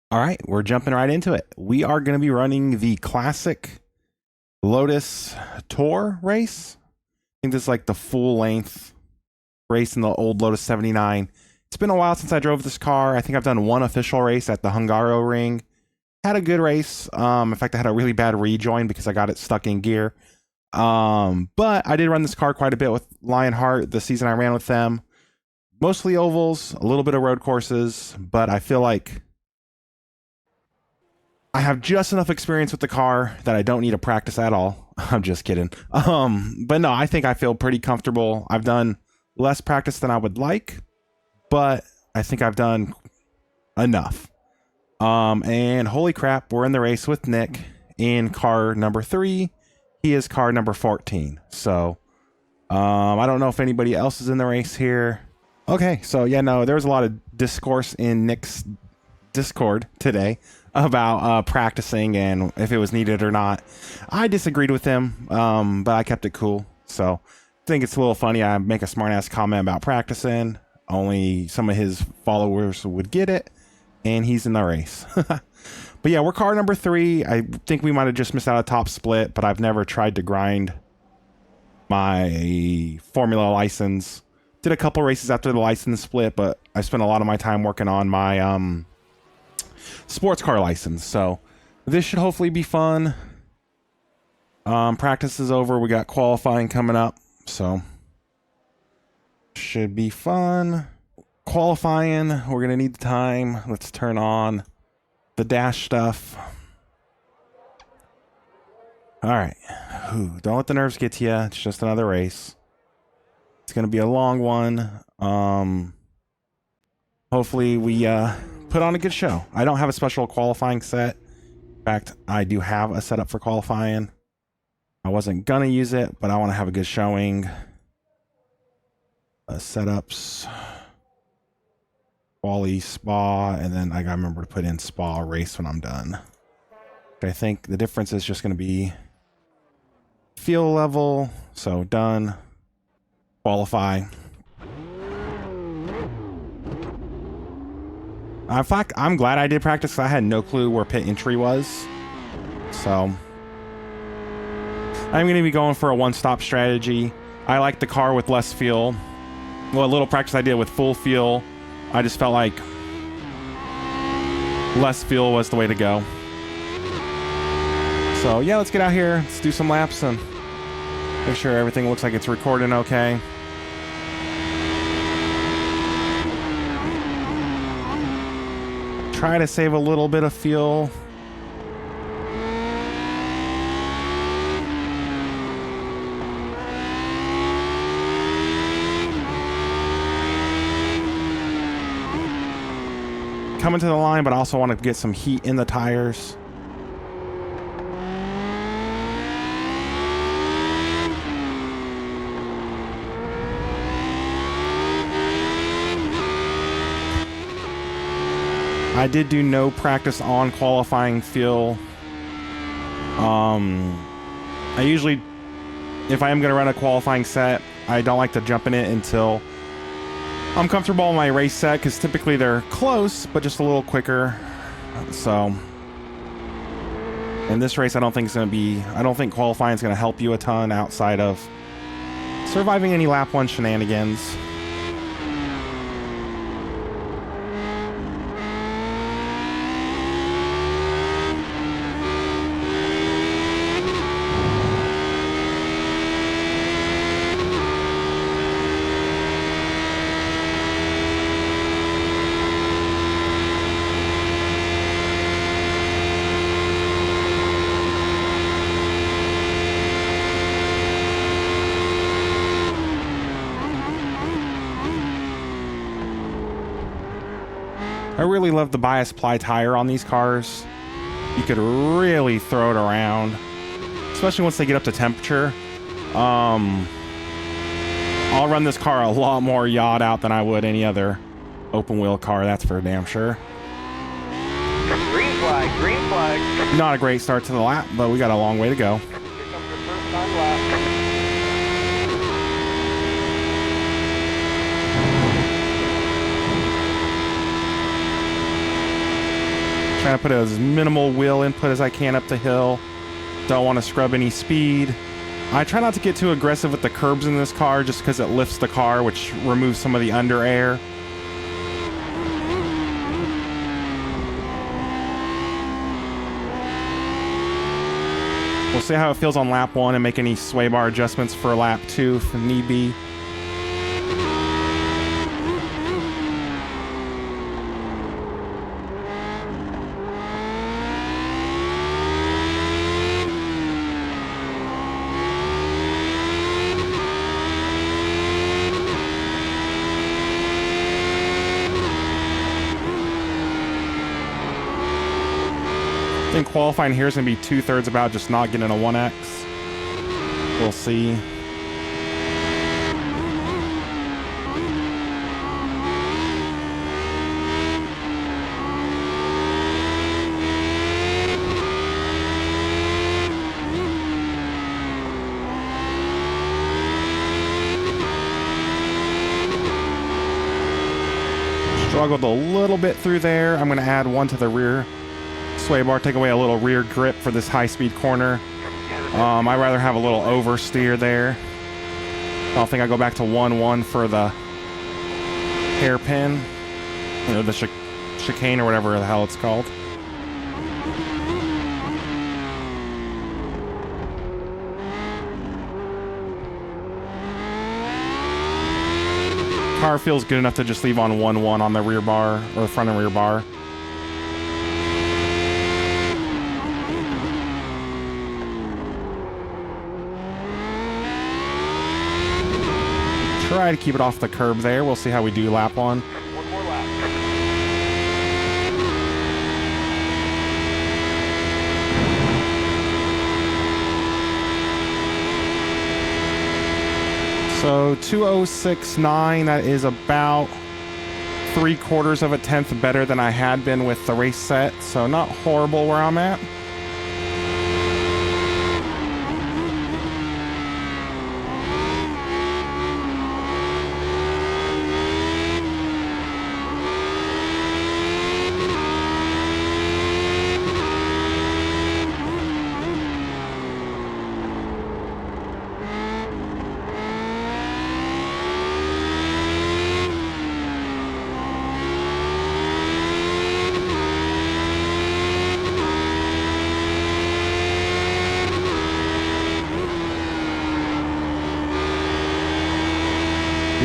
All right, we're jumping right into it. We are going to be running the classic Lotus Tour race. I think this is like the full length race in the old Lotus 79. It's been a while since I drove this car. I think I've done one official race at the Hungaroring. Had a good race. In fact, I had a really bad rejoin because I got it stuck in gear. But I did run this car quite a bit with Lionheart the season I ran with them. Mostly ovals, a little bit of road courses, but I feel like I have just enough experience with the car that I don't need to practice at all. I'm just kidding. But no, I think I feel pretty comfortable. I've done less practice than I would like, but I think I've done enough. And holy crap, we're in the race with Nick in car number 3. He is car number 14. So, I don't know if anybody else is in the race here. Okay, so yeah, no, there was a lot of discourse in Nick's Discord today about practicing and if it was needed or not. I disagreed with him, but I kept it cool. So I think it's a little funny. I make a smart ass comment about practicing. Only some of his followers would get it, and he's in the race. But yeah, we're car number 3. I think we might have just missed out a top split, but I've never tried to grind my Formula license. Did a couple races after the license split, but I spent a lot of my time working on my sports car license. So this should hopefully be fun. Practice is over. We got qualifying coming up, so should be fun. Qualifying, we're gonna need the time. Let's turn on the dash stuff. All right. Don't let the nerves get to you. It's just another race. It's gonna be a long one. Hopefully we put on a good show. I don't have a special qualifying set. In fact, I do have a setup for qualifying. I wasn't gonna use it, but I want to have a good showing. Setups, quali, spa, and then I gotta remember to put in spa race when I'm done. I think the difference is just gonna be fuel level. So done. Qualify. In fact, I'm glad I did practice because I had no clue where pit entry was. So I'm going to be going for a one-stop strategy. I like the car with less fuel. Well, a little practice I did with full fuel, I just felt like less fuel was the way to go. So yeah, let's get out here. Let's do some laps and make sure everything looks like it's recording okay. Try to save a little bit of fuel. Coming to the line, but I also want to get some heat in the tires. I did do no practice on qualifying fuel. I usually, if I am going to run a qualifying set, I don't like to jump in it until I'm comfortable in my race set, because typically they're close, but just a little quicker. So in this race, I don't think qualifying is going to help you a ton outside of surviving any lap 1 shenanigans. I really love the bias ply tire on these cars. You could really throw it around, especially once they get up to temperature. I'll run this car a lot more yawed out than I would any other open wheel car, that's for damn sure. Green flag, green flag. Not a great start to the lap, but we got a long way to go. Here comes the first time lap. Trying to put as minimal wheel input as I can up the hill. Don't want to scrub any speed. I try not to get too aggressive with the curbs in this car just because it lifts the car, which removes some of the under air. We'll see how it feels on lap 1 and make any sway bar adjustments for lap 2 if need be. I think qualifying here is going to be 2/3 about just not getting a 1X. We'll see. Struggled a little bit through there. I'm going to add one to the rear sway bar, take away a little rear grip for this high-speed corner. I'd rather have a little oversteer there. I think I go back to 1-1 for the hairpin, you know, the chicane or whatever the hell it's called. Car feels good enough to just leave on 1-1 on the rear bar, or the front and rear bar. Try to keep it off the curb there. We'll see how we do lap 1. One more lap. So 2:06.9, that is about 3/4 of a tenth better than I had been with the race set. So not horrible where I'm at.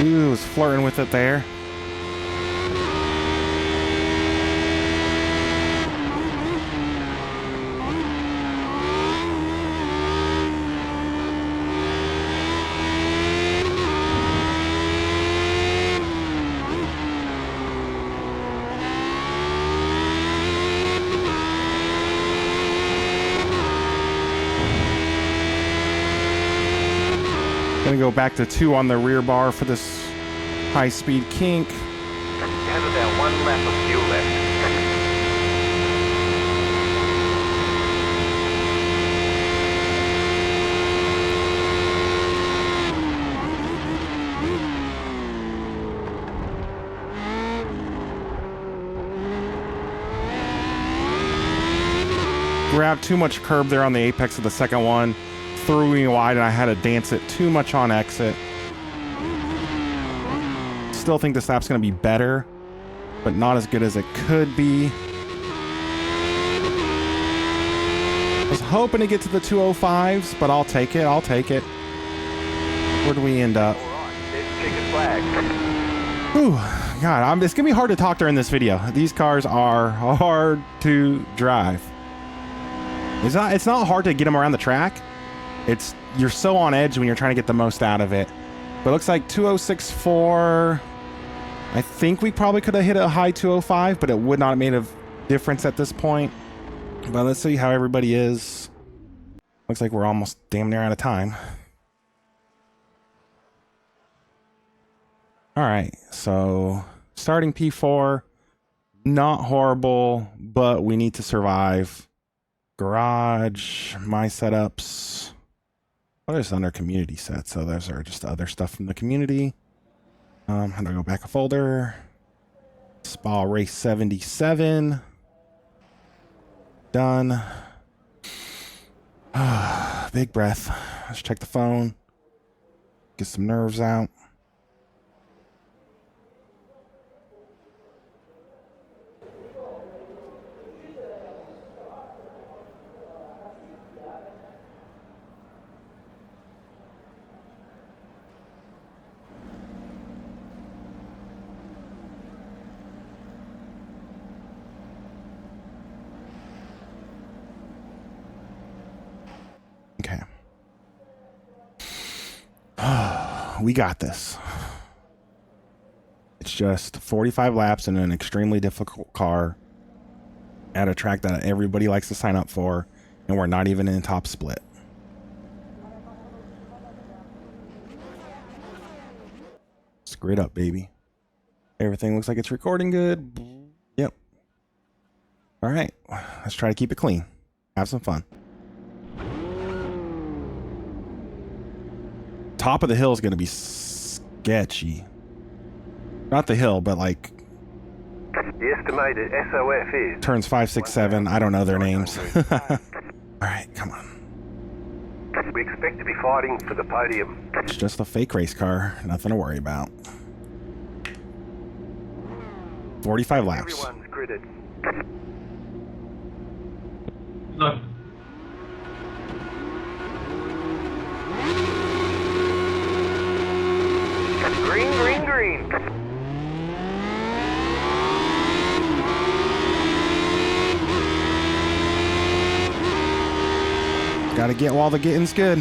Ooh, was flirting with it there. Gonna go back to 2 on the rear bar for this high-speed kink. Have about 1 lap of fuel left. Grabbed too much curb there on the apex of the second one. Threw me wide and I had to dance it too much on exit. Still think this lap's going to be better, but not as good as it could be. I was hoping to get to the 205s, but I'll take it. I'll take it. Where do we end up? Chicken flag. Whew. God, it's going to be hard to talk during this video. These cars are hard to drive. It's not hard to get them around the track. You're so on edge when you're trying to get the most out of it. But it looks like 206.4. I think we probably could have hit a high 205, but it would not have made a difference at this point. But let's see how everybody is. Looks like we're almost damn near out of time. All right, so starting P4, not horrible, but we need to survive. Garage, my setups. Well, there's under community sets, so those are just other stuff from the community. How do I go back a folder? Spa Race 77. Done. Big breath. Let's check the phone. Get some nerves out. Okay. We got this. It's just 45 laps in an extremely difficult car at a track that everybody likes to sign up for, and we're not even in top split. Screw it up, baby. Everything looks like it's recording good. Yep. All right. Let's try to keep it clean. Have some fun. Top of the hill is going to be sketchy. Not the hill, but like The estimated SoF is... turns 5, 6, 7. I don't know their names. All right, come on. We expect to be fighting for the podium. It's just a fake race car. Nothing to worry about. 45 laps. Everyone's gridded. Look. Green, green, green. Gotta get while the getting's good.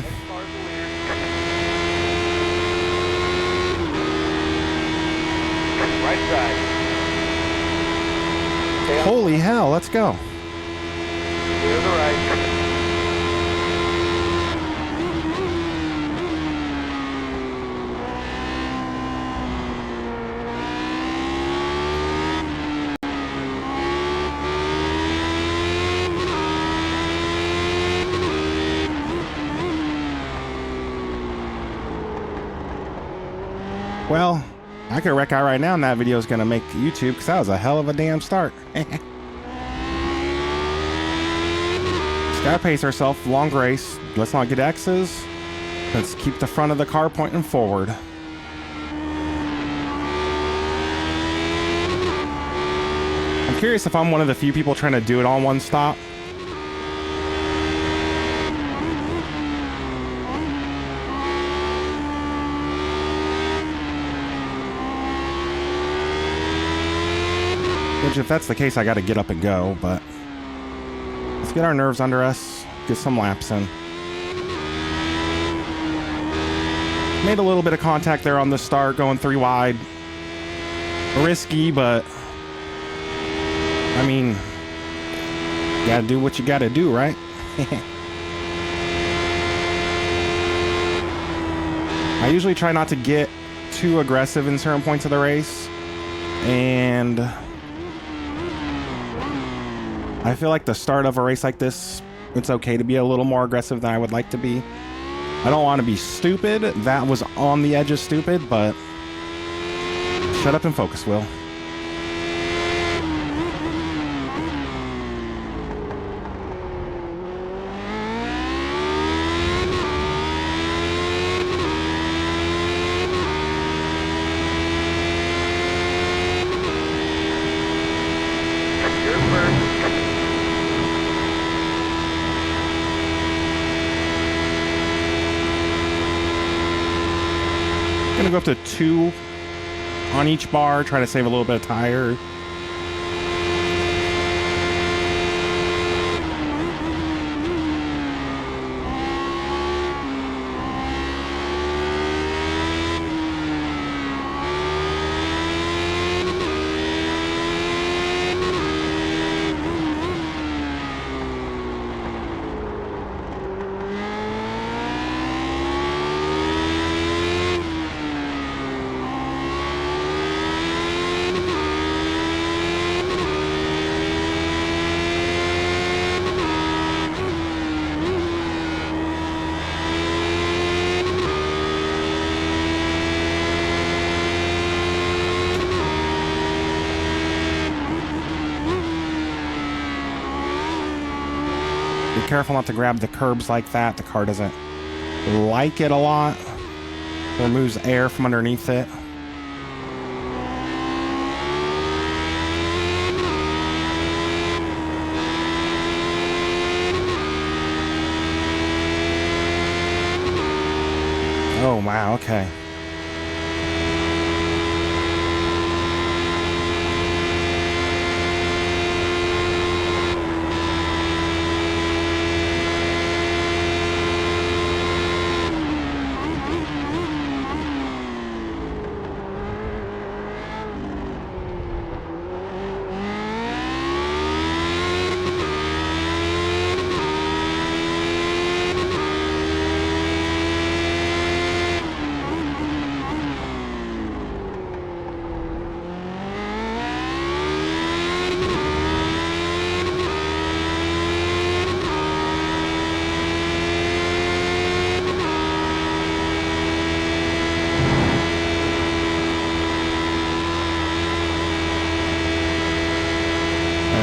Right side. Holy hell, let's go. Clear the right. Well, I could wreck out right now and that video is going to make YouTube because that was a hell of a damn start. Just gotta pace ourselves. Long race. Let's not get X's. Let's keep the front of the car pointing forward. I'm curious if I'm one of the few people trying to do it on one stop. Which, if that's the case, I got to get up and go, but let's get our nerves under us, get some laps in. Made a little bit of contact there on the start, going 3 wide. Risky, but I mean, you gotta do what you gotta do, right? I usually try not to get too aggressive in certain points of the race, and I feel like the start of a race like this, it's okay to be a little more aggressive than I would like to be. I don't want to be stupid. That was on the edge of stupid, but shut up and focus, Will. Gonna go up to 2 on each bar, try to save a little bit of tire. Be careful not to grab the curbs like that. The car doesn't like it a lot. It removes air from underneath it. Oh, wow, okay.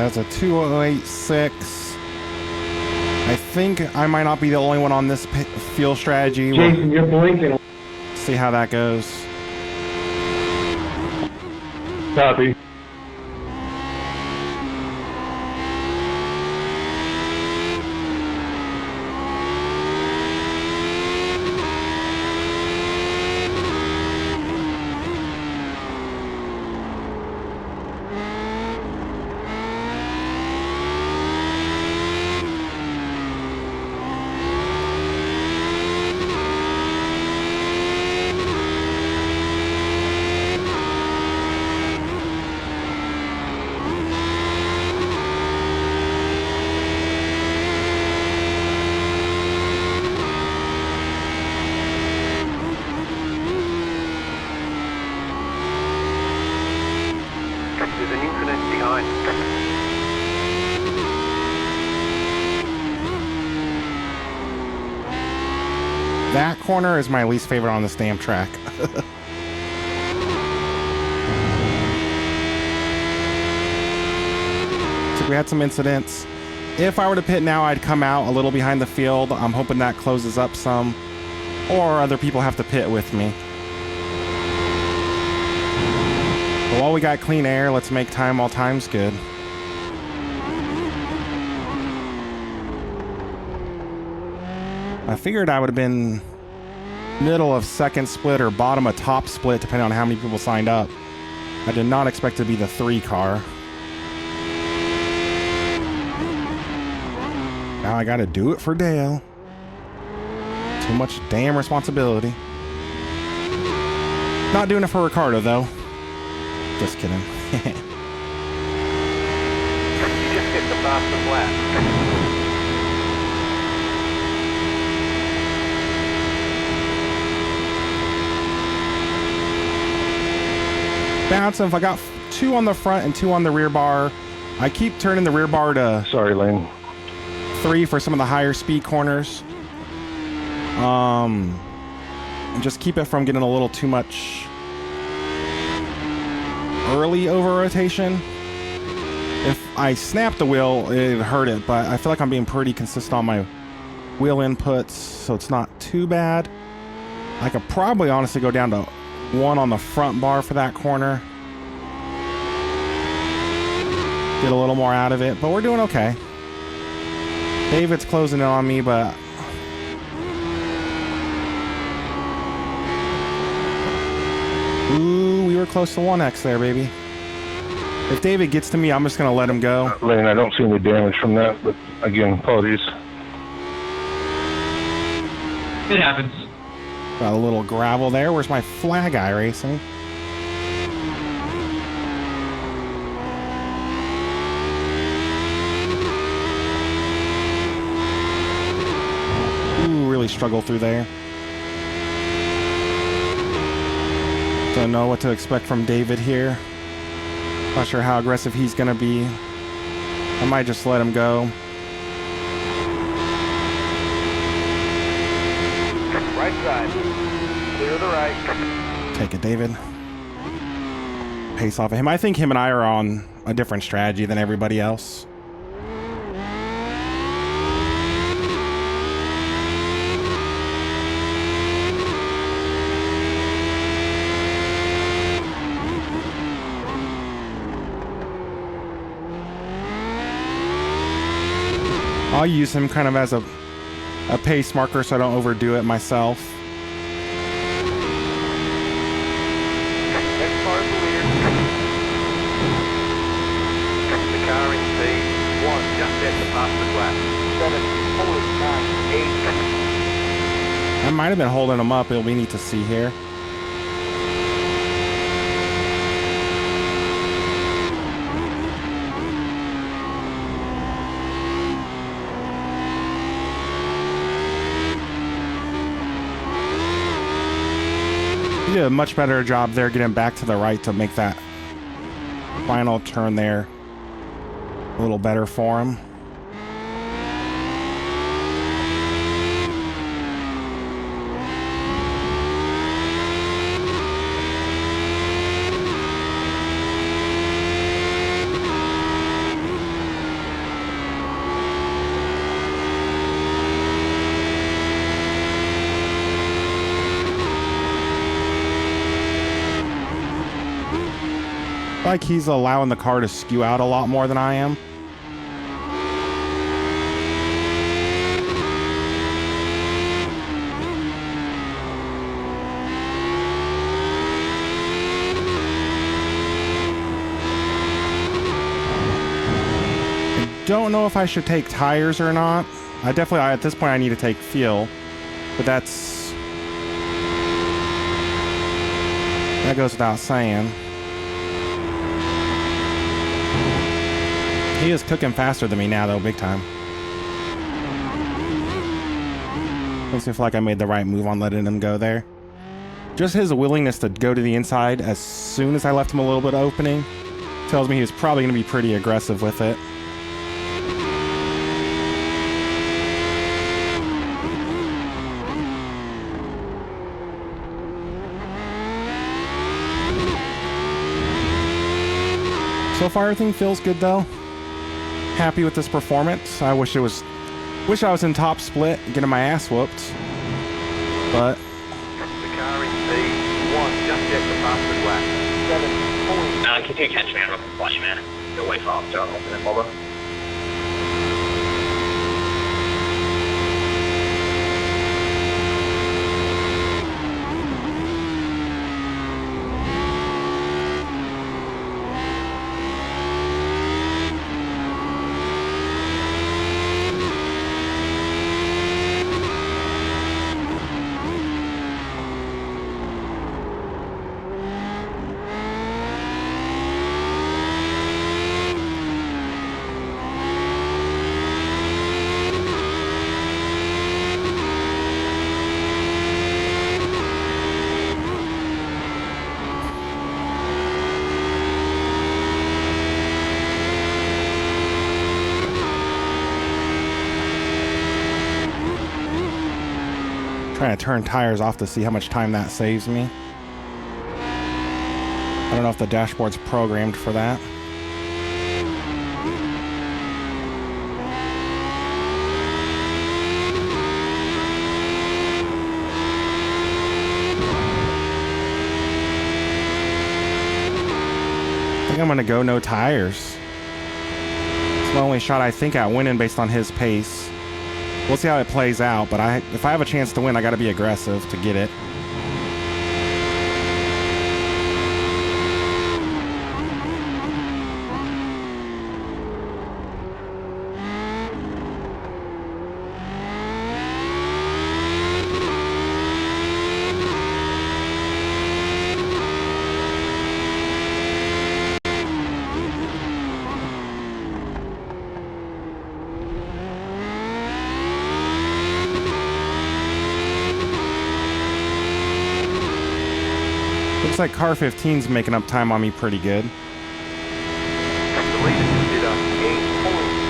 That's a 2086. I think I might not be the only one on this fuel strategy. Jason, you're blinking. See how that goes. Copy. There's an incident behind. That corner is my least favorite on this damn track. So we had some incidents. If I were to pit now, I'd come out a little behind the field. I'm hoping that closes up some, or other people have to pit with me. But while we got clean air, let's make time while time's good. I figured I would have been middle of second split or bottom of top split, depending on how many people signed up. I did not expect to be the 3 car. Now I gotta do it for Dale. Too much damn responsibility. Not doing it for Ricardo, though. Just kidding. You just get the fastest lap. Bounce if I got 2 on the front and 2 on the rear bar. I keep turning the rear bar to Sorry, Lane. 3 for some of the higher speed corners. And just keep it from getting a little too much early over rotation. If I snap the wheel, it'd hurt it, but I feel like I'm being pretty consistent on my wheel inputs, so it's not too bad. I could probably honestly go down to 1 on the front bar for that corner. Get a little more out of it, but we're doing okay. David's closing in on me, but ooh, we were close to 1x there, baby. If David gets to me, I'm just gonna let him go. Lane, I don't see any damage from that, but again, apologies. It happens. Got a little gravel there. Where's my flag eye racing? Ooh, really struggle through there. Don't know what to expect from David here. Not sure how aggressive he's gonna be. I might just let him go. Right side. Clear the right. Take it, David. Pace off of him. I think him and I are on a different strategy than everybody else. I'll use him kind of as a pace marker so I don't overdo it myself. That's far clear. The car in P1 just at the fastest lap. 7.98. I might have been holding him up. It'll be neat to see here. He did a much better job there getting back to the right to make that final turn there a little better for him. Like he's allowing the car to skew out a lot more than I am. I don't know if I should take tires or not. I definitely, at this point, I need to take fuel, but that goes without saying. He is cooking faster than me now, though, big time. Makes me feel like I made the right move on letting him go there. Just his willingness to go to the inside as soon as I left him a little bit of opening tells me he was probably going to be pretty aggressive with it. So far, everything feels good, though. Happy with this performance. I wish I was in top split getting my ass whooped, but The car in P1 just at the fastest lap. 7.98. Can you catch me? I'm not gonna flash, man. Go way faster. I'm not gonna bother. trying to turn tires off to see how much time that saves me. I don't know if the dashboard's programmed for that. I think I'm gonna go no tires. It's my only shot I think at winning based on his pace. We'll see how it plays out, but if I have a chance to win, I gotta be aggressive to get it. Looks like car 15's making up time on me pretty good. The leader did a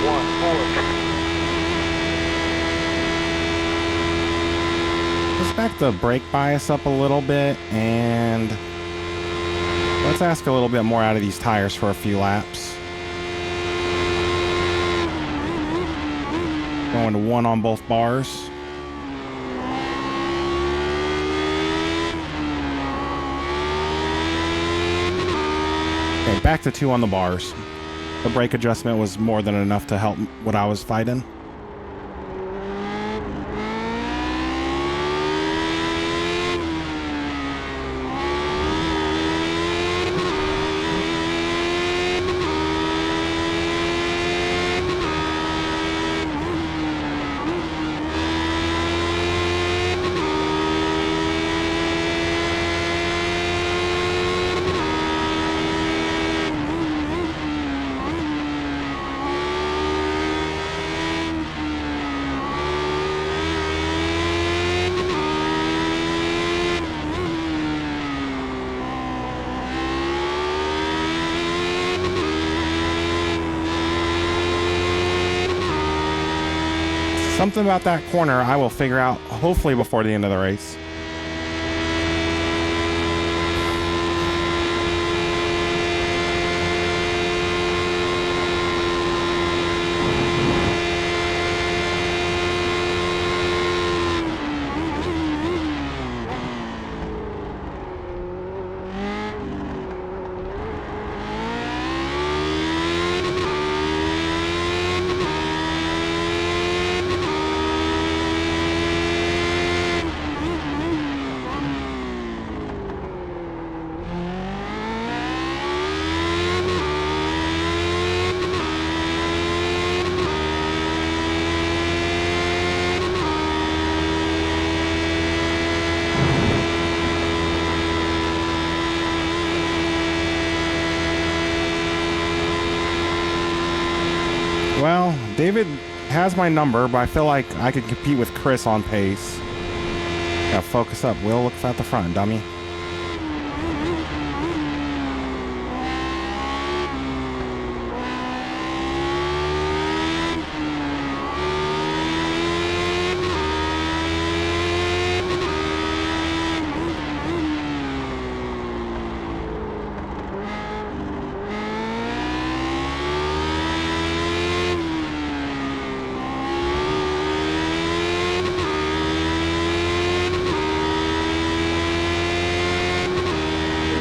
8.14. Let's back the brake bias up a little bit, and let's ask a little bit more out of these tires for a few laps. Going to 1 on both bars. Okay, back to 2 on the bars. The brake adjustment was more than enough to help what I was fighting. Something about that corner I will figure out hopefully before the end of the race. Well, David has my number, but I feel like I could compete with Chris on pace. Gotta focus up. Will, look at the front, dummy.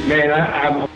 Man, I'm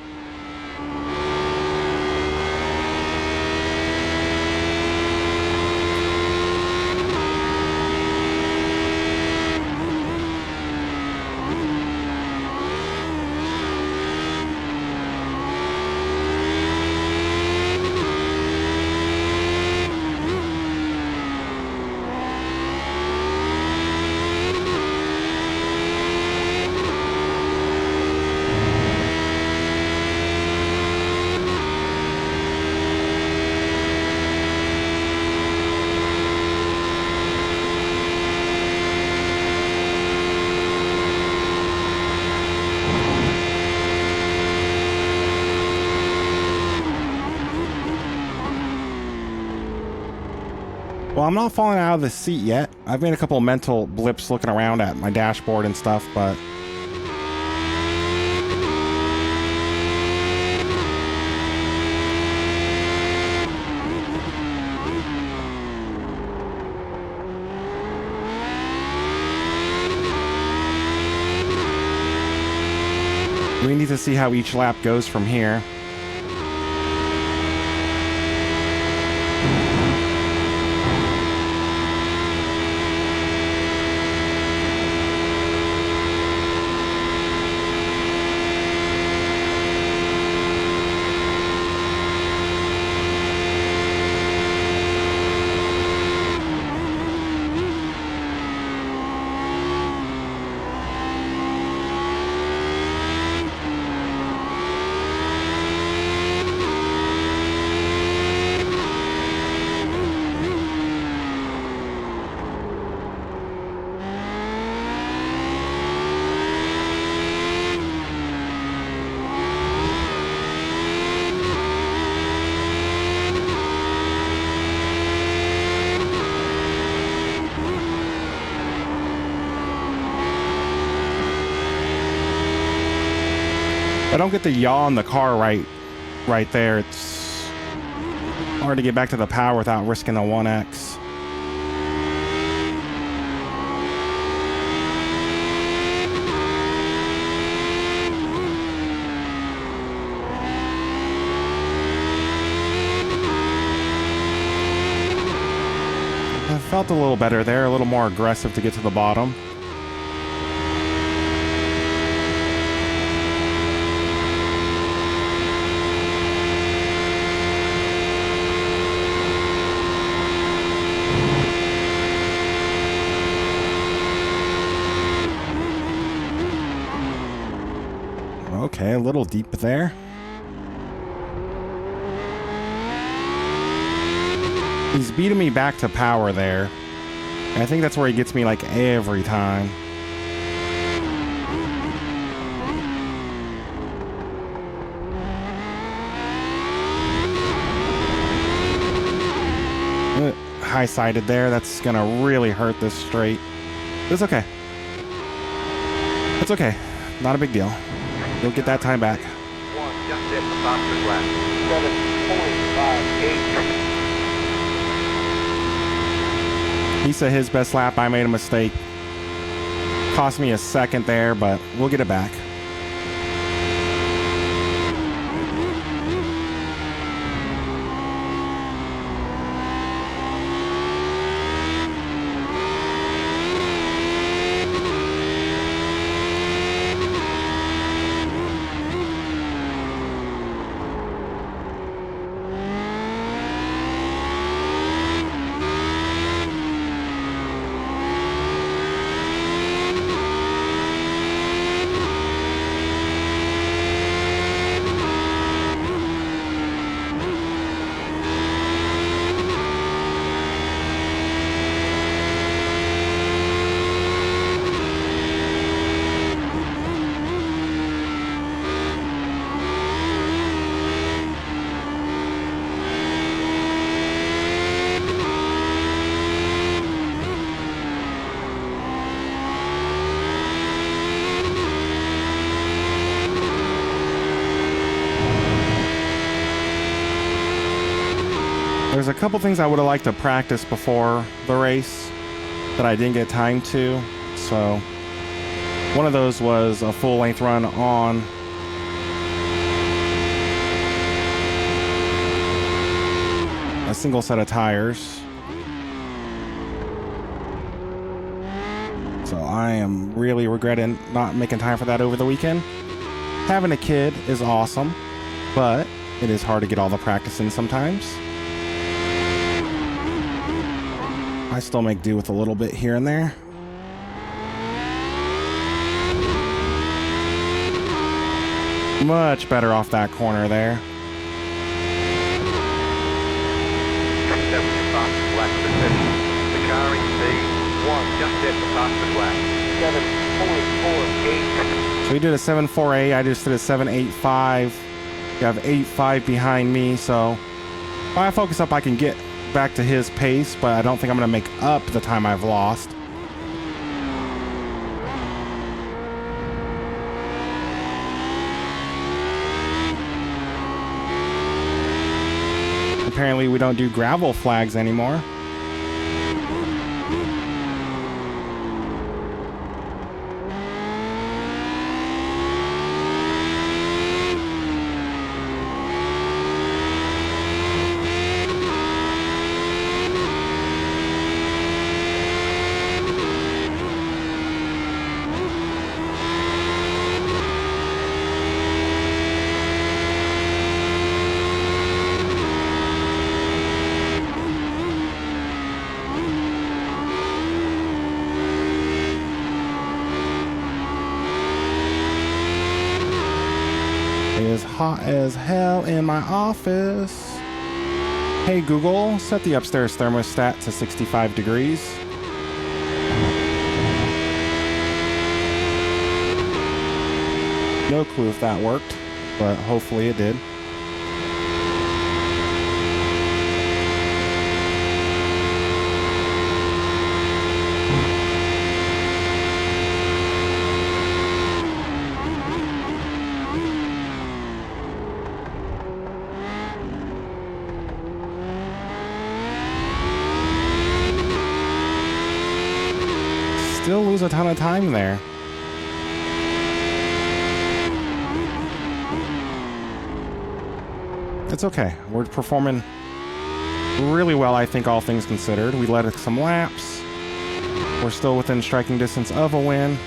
Well, I'm not falling out of the seat yet. I've made a couple of mental blips looking around at my dashboard and stuff, but we need to see how each lap goes from here. If I don't get the yaw on the car right there, it's hard to get back to the power without risking a 1X. I felt a little better there, a little more aggressive to get to the bottom. Okay, a little deep there. He's beating me back to power there. I think that's where he gets me like every time. high-sided there. That's going to really hurt this straight. It's okay. It's okay. Not a big deal. You'll get that time back. One, just hit the fastest lap. 7.58. He said his best lap. I made a mistake. Cost me a second there, but we'll get it back. There's a couple things I would have liked to practice before the race that I didn't get time to. So one of those was a full length run on a single set of tires. So I am really regretting not making time for that over the weekend. Having a kid is awesome, but it is hard to get all the practice in sometimes. I still make do with a little bit here and there. Much better off that corner there. 7 fastest lap of the session. The car in P1, just hit the fastest lap. 7.48. So he did a 7.48. I just did a 7.85. You have 8.5 behind me, so if I focus up, I can get back to his pace, but I don't think I'm going to make up the time I've lost. Apparently we don't do gravel flags anymore. It is hot as hell in my office. Hey Google, set the upstairs thermostat to 65 degrees. No clue if that worked, but hopefully it did. Still lose a ton of time there. It's okay. We're performing really well, I think, all things considered. We led some laps. We're still within striking distance of a win.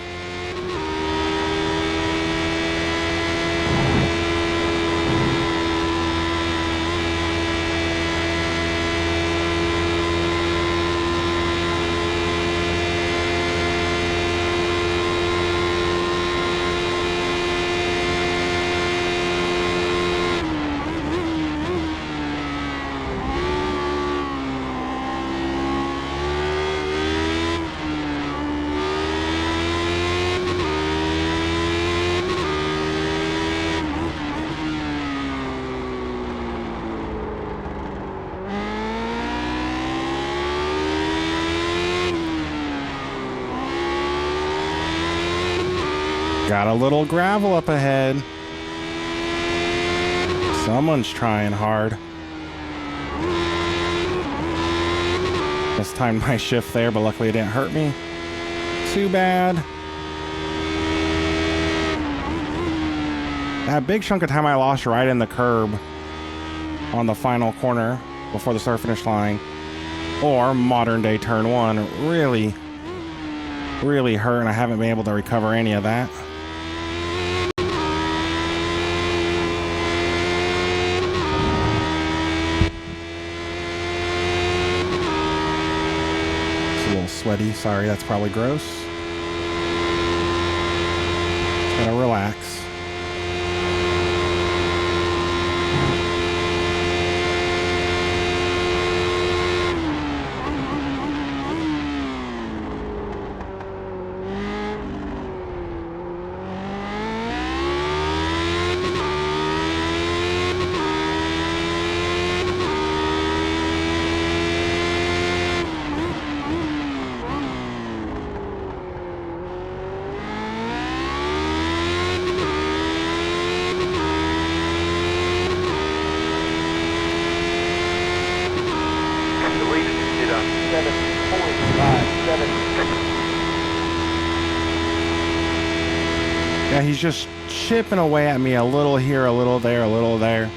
Got a little gravel up ahead. Someone's trying hard. Mistimed my shift there, but luckily it didn't hurt me. Too bad. That big chunk of time I lost right in the curb on the final corner before the start finish line, or modern day turn one, really hurt, and I haven't been able to recover any of that. It's a little sweaty, sorry, that's probably gross. Just gotta relax. Yeah, he's just chipping away at me a little here, a little there, a little there.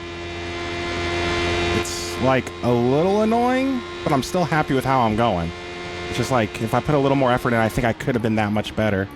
It's like a little annoying, but I'm still happy with how I'm going. It's just like, if I put a little more effort in, I think I could have been that much better.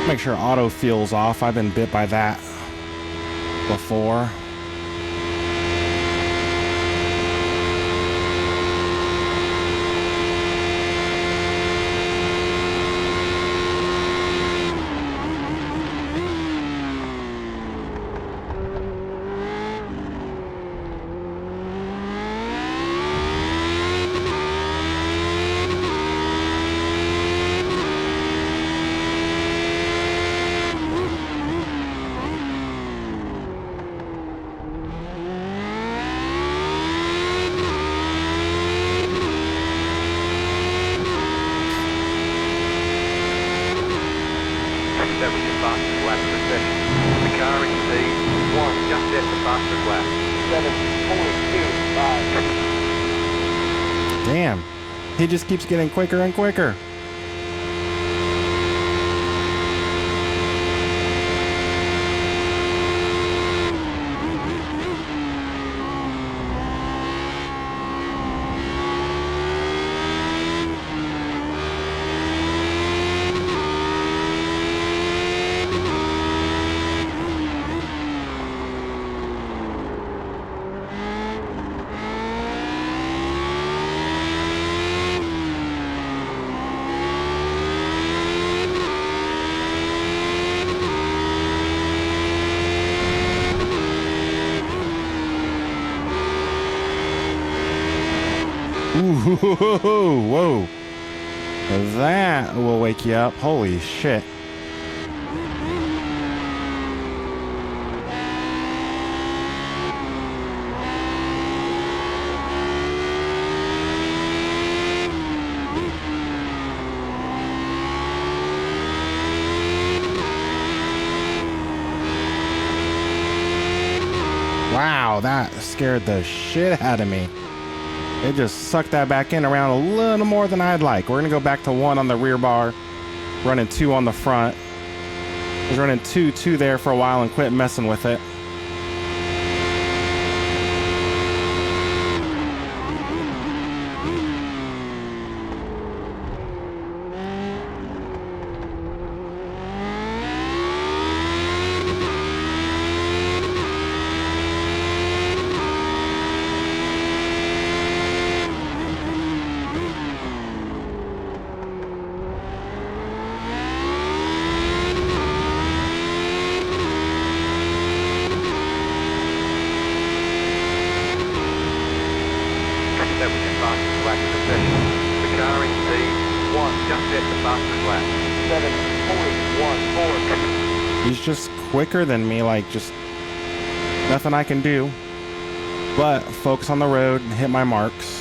Make sure auto feels off. I've been bit by that before. That was your fastest lap of the session. The car in P1 just set the fastest lap. 7.25. Damn. He just keeps getting quicker and quicker. Ooh, whoa. That will wake you up. Holy shit. Wow, that scared the shit out of me. It just sucked that back in around a little more than I'd like. We're going to go back to 1 on the rear bar. running 2 on the front. I was running 2 there for a while and quit messing with it. He's just quicker than me, like just nothing I can do but focus on the road and hit my marks.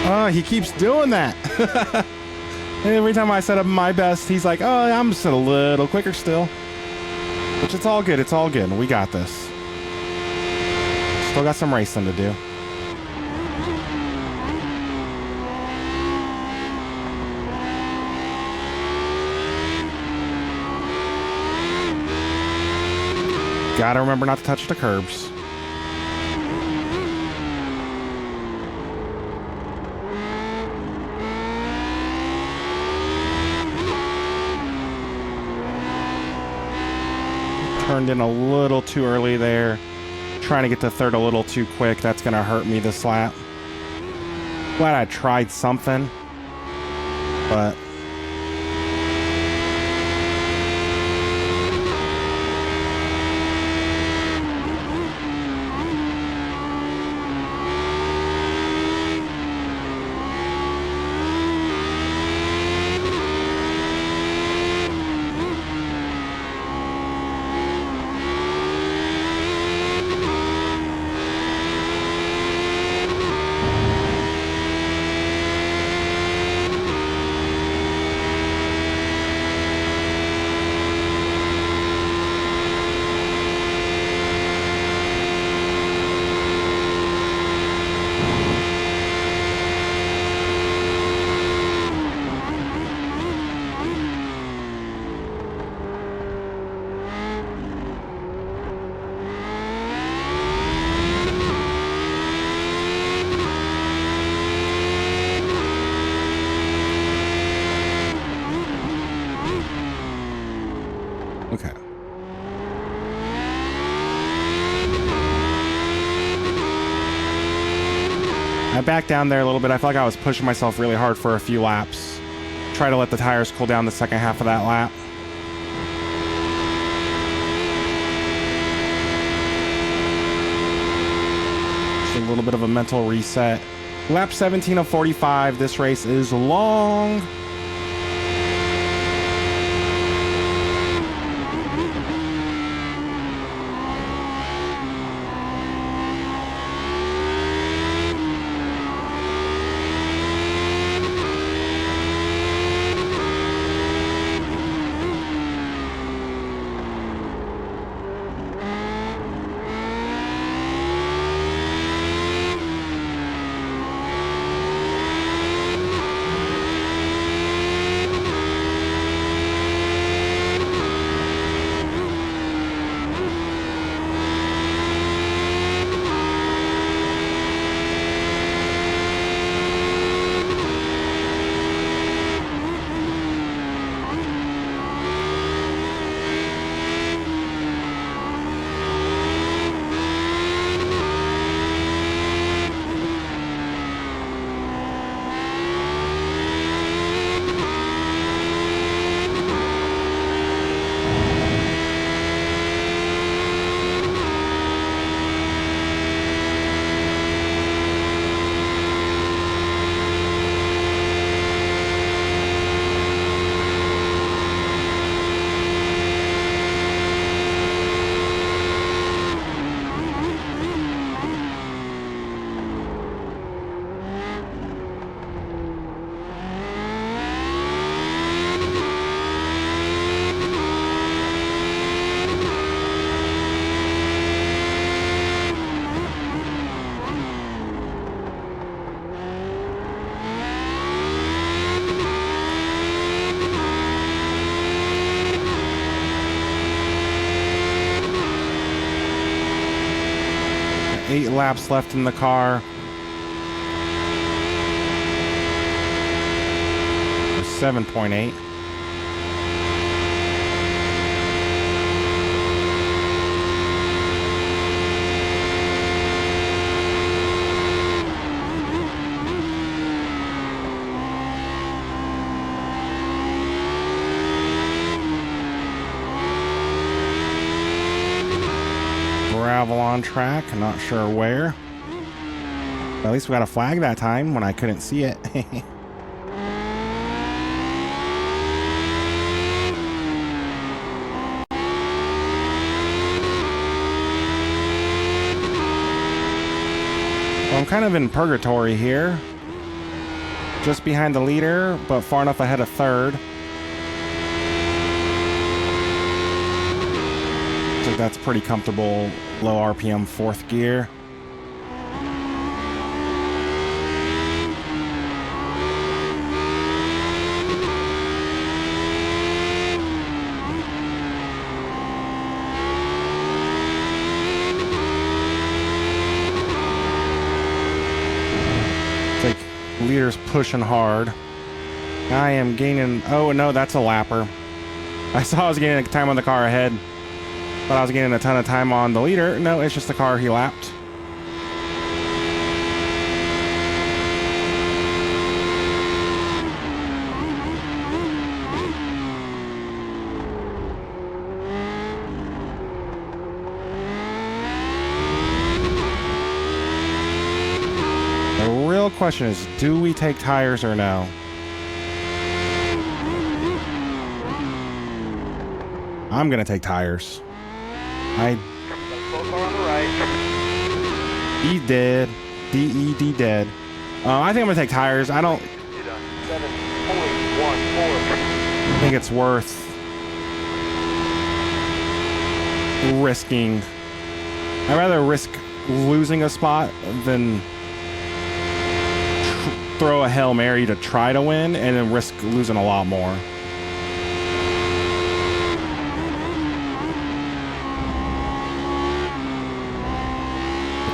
Oh, he keeps doing that. Every time I set up my best, he's like, oh, I'm just a little quicker still. Which it's all good. It's all good. We got this. Still got some racing to do. Gotta remember not to touch the curbs. Turned in a little too early there. Trying to get to third a little too quick. That's going to hurt me this lap. Glad I tried something. But okay. I backed down there a little bit. I felt like I was pushing myself really hard for a few laps. Try to let the tires cool down the second half of that lap. Just a little bit of a mental reset. Lap 17 of 45. This race is long. Eight laps left in the car. 7.8. Gravel on track, not sure where. But at least we got a flag that time when I couldn't see it. Well, I'm kind of in purgatory here. Just behind the leader, but far enough ahead of third. So that's pretty comfortable. Low RPM fourth gear. It's like leader's pushing hard. I am gaining. Oh no, that's a lapper. I saw I was gaining time on the car ahead. But I was getting a ton of time on the leader. No, it's just the car he lapped. The real question is, do we take tires or no? I'm going to take tires. Slow car on the right. E dead. D-E-D dead. I think I'm going to take tires. I don't You're done. 7.14. think it's worth risking. I'd rather risk losing a spot than throw a Hail Mary to try to win and then risk losing a lot more.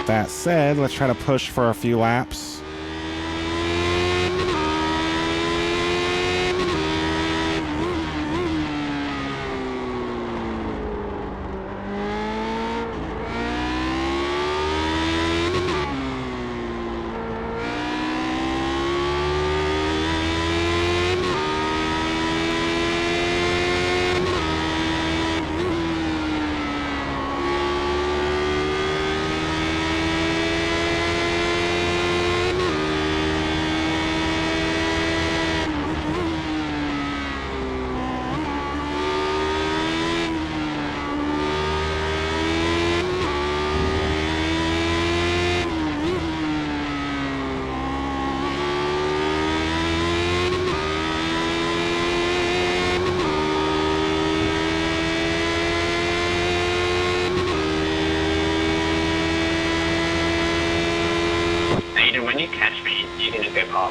That said, let's try to push for a few laps.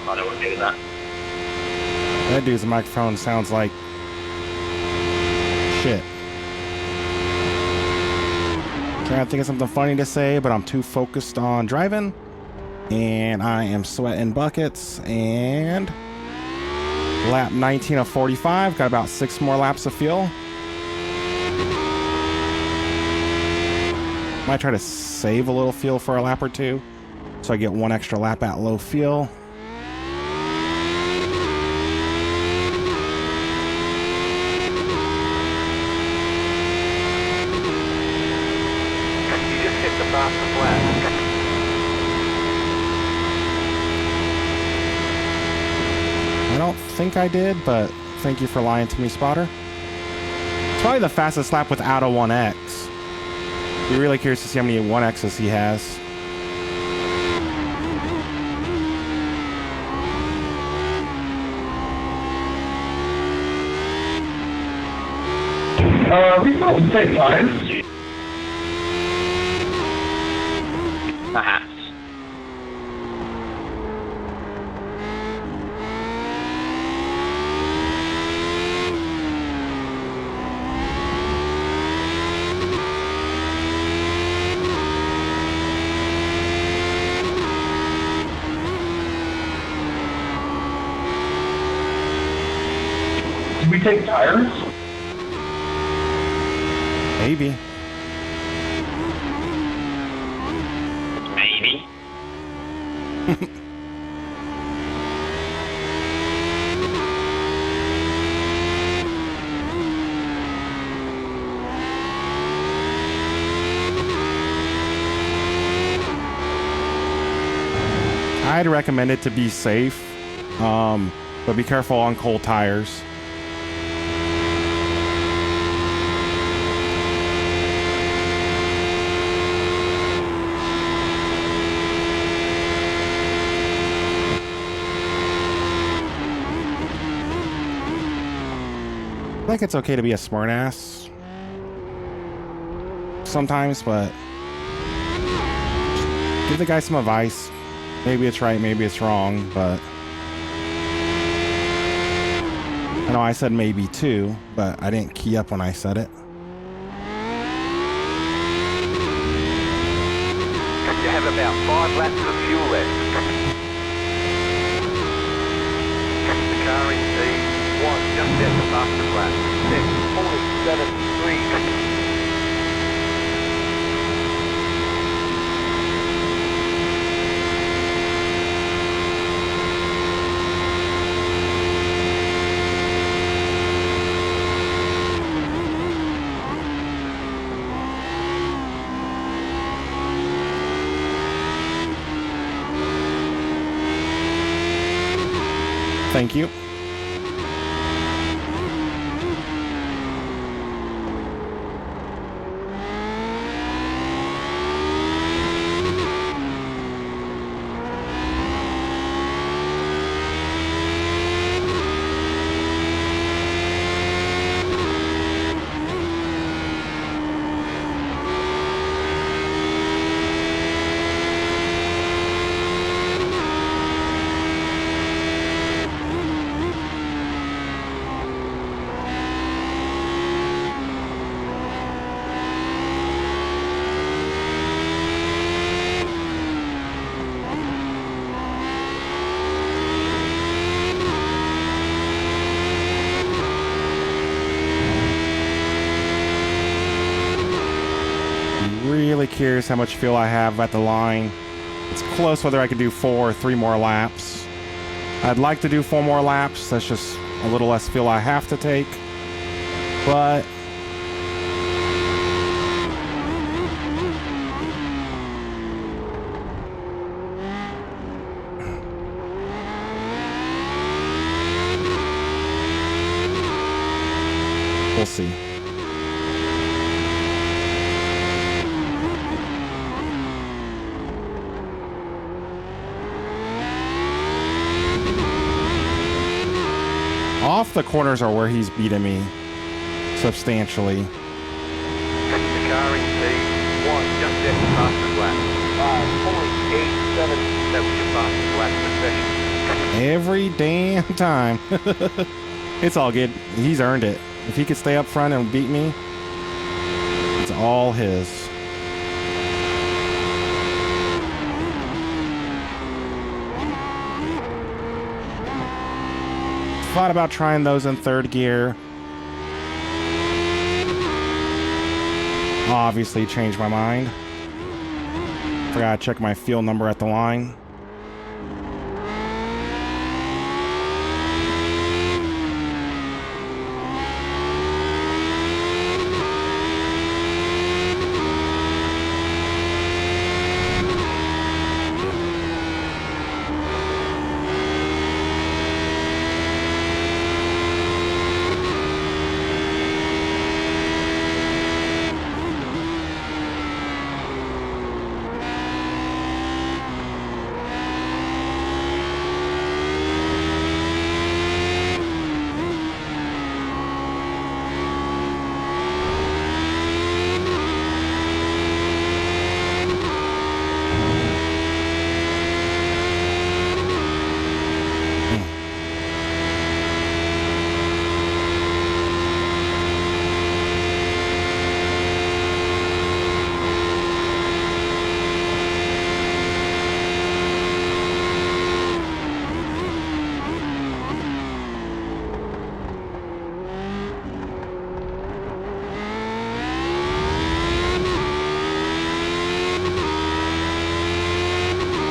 I don't want to do that. That dude's microphone sounds like shit. Trying to think of something funny to say, but I'm too focused on driving. And I am sweating buckets. And lap 19 of 45. Got about 6 more laps of fuel. Might try to save a little fuel for a lap or two, so I get 1 extra lap at low fuel. You just hit the fastest lap. I don't think I did, but thank you for lying to me, spotter. It's probably the fastest lap without a 1X. Be really curious to see how many 1Xs he has. We thought we'd take time. Perhaps. Did we take tires? Maybe. Maybe. I'd recommend it to be safe, but be careful on cold tires. I think it's okay to be a smartass sometimes, but give the guy some advice. Maybe it's right, maybe it's wrong, but I know I said maybe too, but I didn't key up when I said it. You have about 5 laps of fuel left. The car in P1 just set the fastest lap. Set 47.3. Thank you. Really curious how much fuel I have at the line. It's close whether I could do 4 or 3 more laps. I'd like to do 4 more laps. That's just a little less fuel I have to take. But we'll see. Off the corners are where he's beating me substantially. The car in P1 just set the fastest lap. 5.87. That was your fastest lap of the session. Every damn time. It's all good. He's earned it. If he could stay up front and beat me, it's all his. Thought about trying those in third gear. Obviously changed my mind. Forgot to check my fuel number at the line.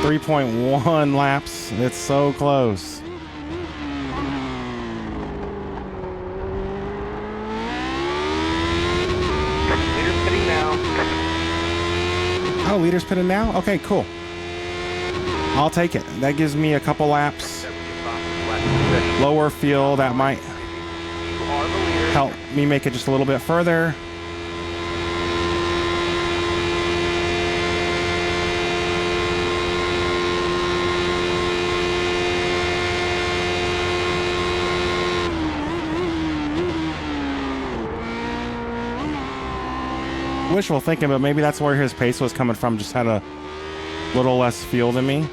.1 laps. It's so close. Leader's pitting now. Oh, leader's pitting now? Okay, cool. I'll take it. That gives me a couple laps. Lower fuel. That might You are the leader. help me make it just a little bit further. Wishful thinking, but maybe that's where his pace was coming from. Just had a little less fuel than me.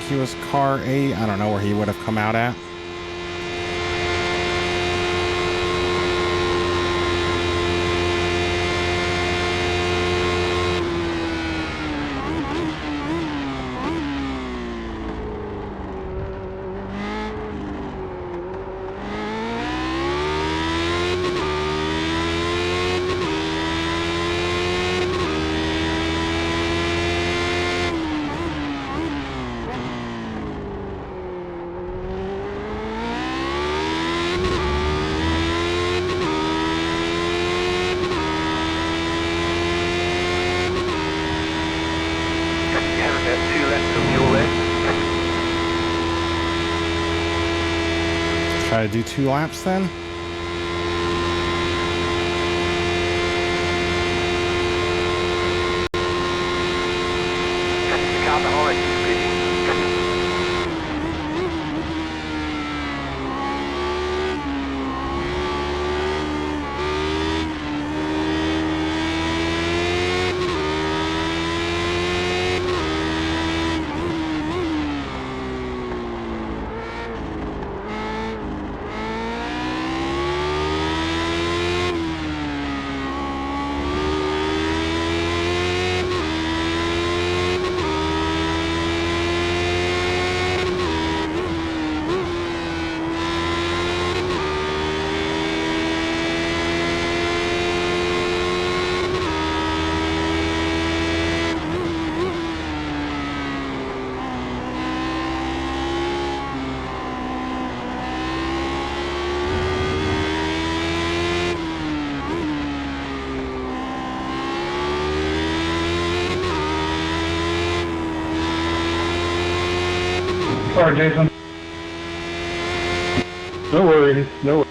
He was car 8. I don't know where he would have come out at. Try to do 2 laps then. Sorry, Jason. No worries. No worries.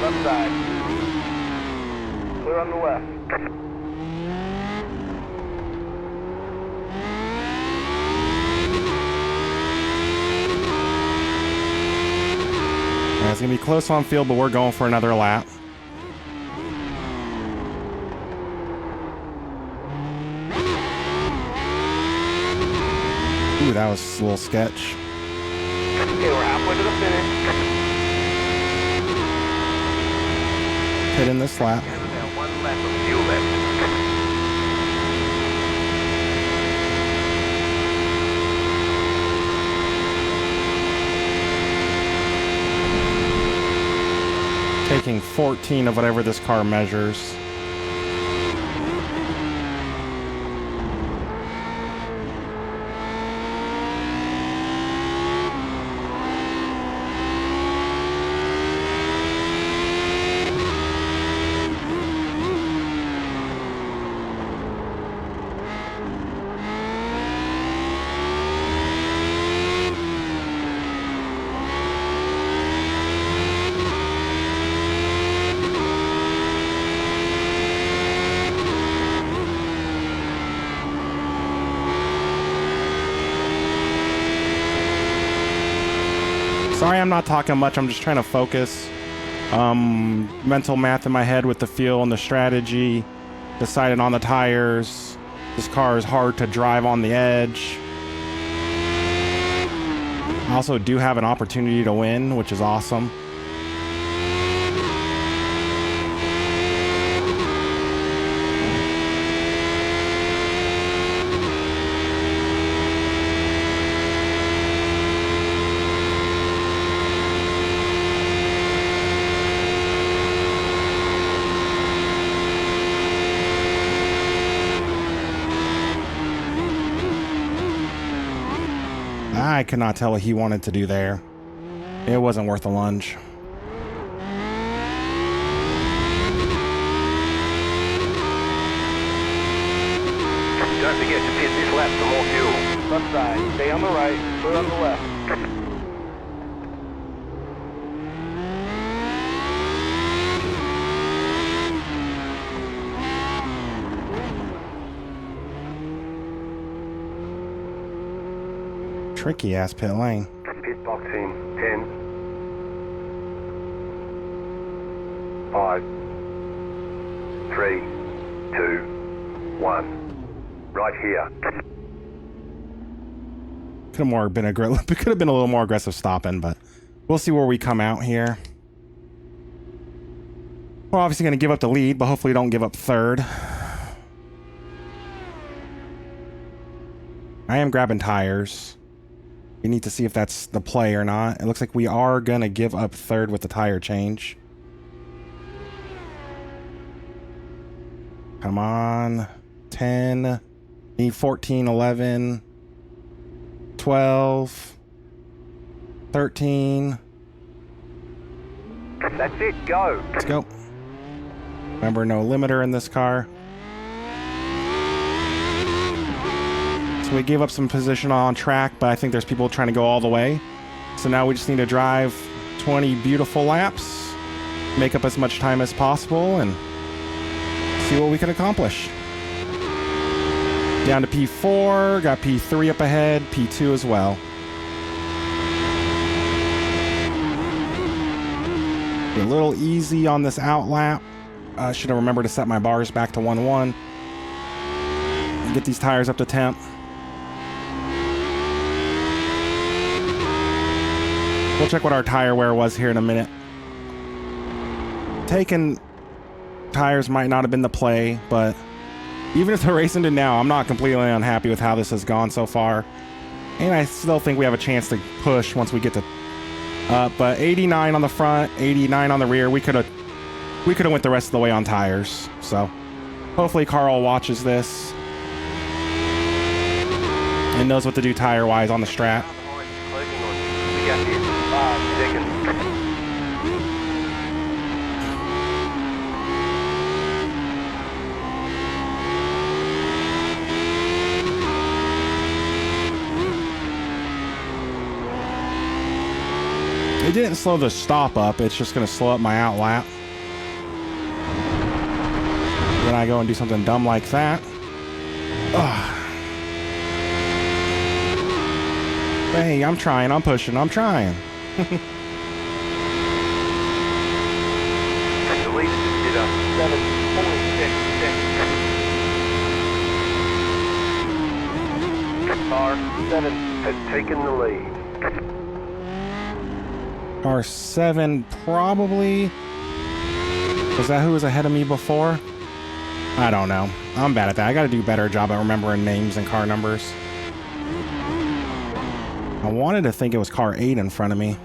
Left side. Clear on the left. Yeah, it's gonna be close on field, but we're going for another lap. Ooh, that was a little sketch. Okay, we're halfway to the finish. Hit in this lap. And we got one lap of fuel left. Taking 14 of whatever this car measures. Sorry I'm not talking much, I'm just trying to focus. Mental math in my head with the fuel and the strategy. Decided on the tires. This car is hard to drive on the edge. I also do have an opportunity to win, which is awesome. I could not tell what he wanted to do there. It wasn't worth a lunge. Don't forget to pit this lap for more fuel. Left side. Stay on the right. Clear on the left. Tricky ass pit lane. Pit box in 10, 5, 3, 2, 1. Right here. Could have been a little more aggressive stopping, but we'll see where we come out here. We're obviously going to give up the lead, but hopefully don't give up third. I am grabbing tires. We need to see if that's the play or not. It looks like we are going to give up third with the tire change. Come on. 10. Need 14, 11. 12. 13. That's it. Go. Let's go. Remember, no limiter in this car. So we gave up some position on track, but I think there's people trying to go all the way. So now we just need to drive 20 beautiful laps, make up as much time as possible, and see what we can accomplish. Down to P4, got P3 up ahead, P2 as well. Be a little easy on this out lap. I should have remembered to set my bars back to 1-1. And get these tires up to temp. We'll check what our tire wear was here in a minute. Taking tires might not have been the play, but even if the race ended now, I'm not completely unhappy with how this has gone so far. And I still think we have a chance to push once we get to but 89 on the front, 89 on the rear. We could have went the rest of the way on tires. So hopefully Carl watches this and knows what to do tire-wise on the strat. We got you. 5 seconds. It didn't slow the stop up. It's just going to slow up my out lap. Then I go and do something dumb like that. Ugh. But hey, I'm trying. I'm pushing. I'm trying. The lead is a 7.6 seconds. Car 7 has taken the lead. R7 probably. Was that who was ahead of me before? I don't know. I'm bad at that. I got to do a better job at remembering names and car numbers. I wanted to think it was car 8 in front of me.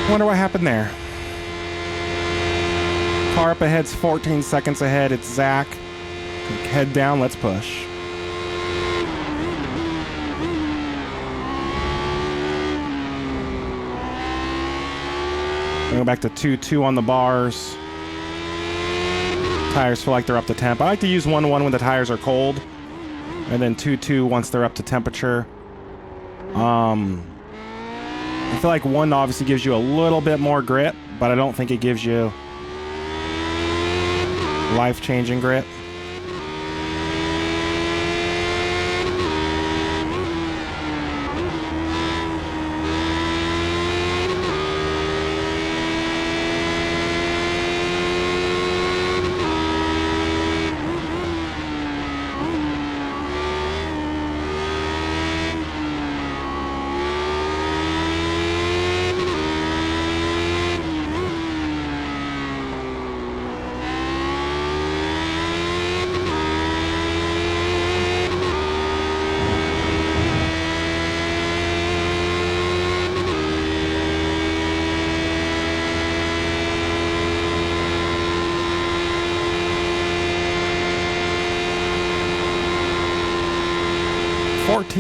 Wonder what happened there. Car up ahead's 14 seconds ahead. It's Zach. Head down. Let's push. Go back to 2-2 on the bars. Tires feel like they're up to temp. I like to use 1-1 when the tires are cold, and then 2-2 once they're up to temperature. I feel like 1 obviously gives you a little bit more grip, but I don't think it gives you life-changing grip.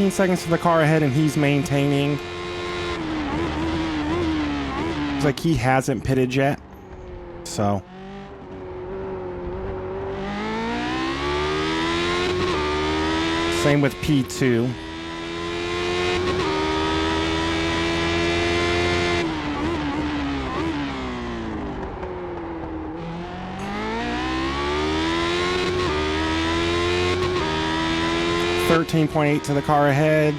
Seconds to the car ahead, and he's maintaining. It's like he hasn't pitted yet, so same with P2. .8 to the car ahead,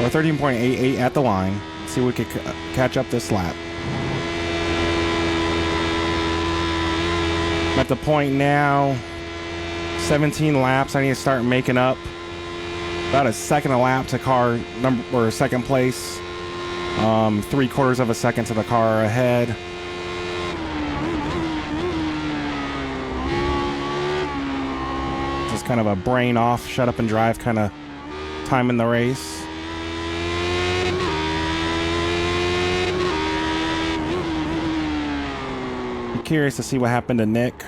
or 13.88 at the line. Let's see if we could catch up this lap. I'm at the point now, 17 laps. I need to start making up about a second a lap to car number or second place. 3/4 of a second to the car ahead. Kind of a brain off, shut up and drive kind of time in the race. I'm curious to see what happened to Nick.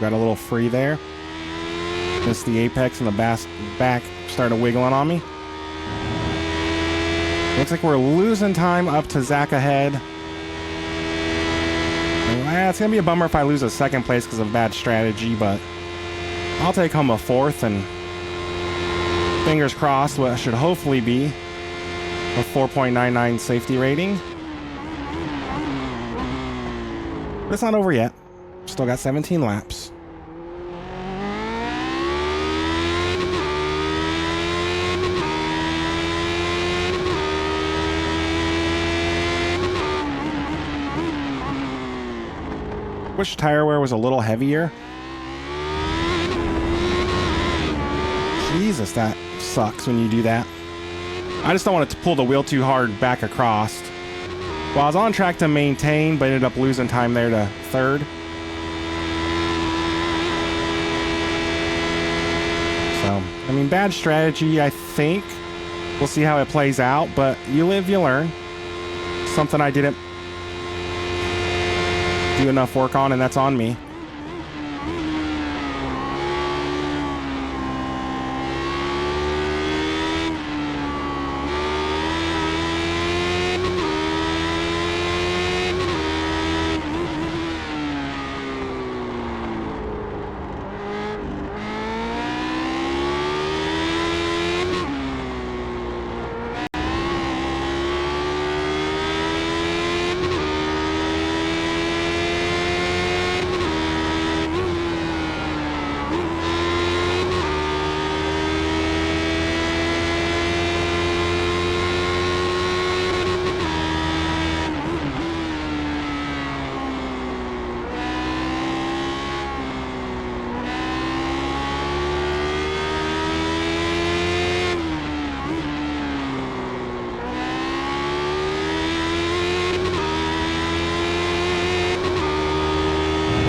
Got a little free there. Missed the apex and the back started wiggling on me. Looks like we're losing time up to Zach ahead. It's going to be a bummer if I lose a second place because of bad strategy, but I'll take home a 4th, and fingers crossed what should hopefully be a 4.99 safety rating. But it's not over yet. Still got 17 laps. Wish tire wear was a little heavier. Jesus, that sucks when you do that. I just don't want it to pull the wheel too hard back across. Well, I was on track to maintain, but ended up losing time there to third. So, I mean, bad strategy, I think. We'll see how it plays out, but you live, you learn. Something I didn't do enough work on, and that's on me.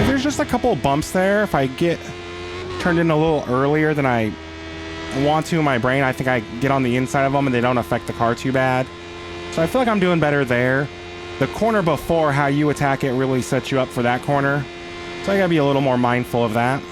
There's just a couple of bumps there. If I get turned in a little earlier than I want to in my brain, I think I get on the inside of them and they don't affect the car too bad. So I feel like I'm doing better there. The corner before, how you attack it really sets you up for that corner. So I gotta be a little more mindful of that.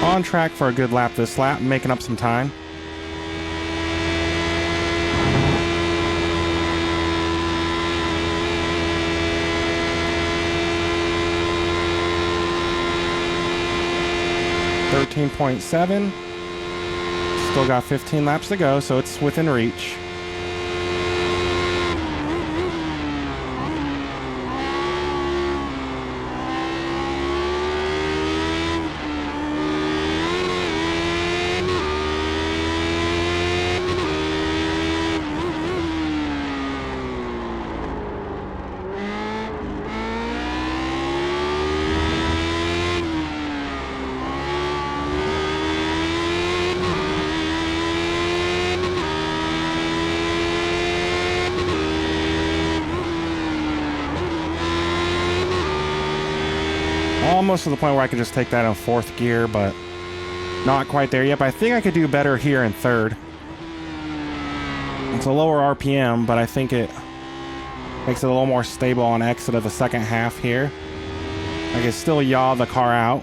On track for a good lap this lap, making up some time. .7. Still got 15 laps to go, so it's within reach. Almost to the point where I could just take that in fourth gear, but not quite there yet. But I think I could do better here in third. It's a lower RPM, but I think it makes it a little more stable on exit of the second half here. I can still yaw the car out.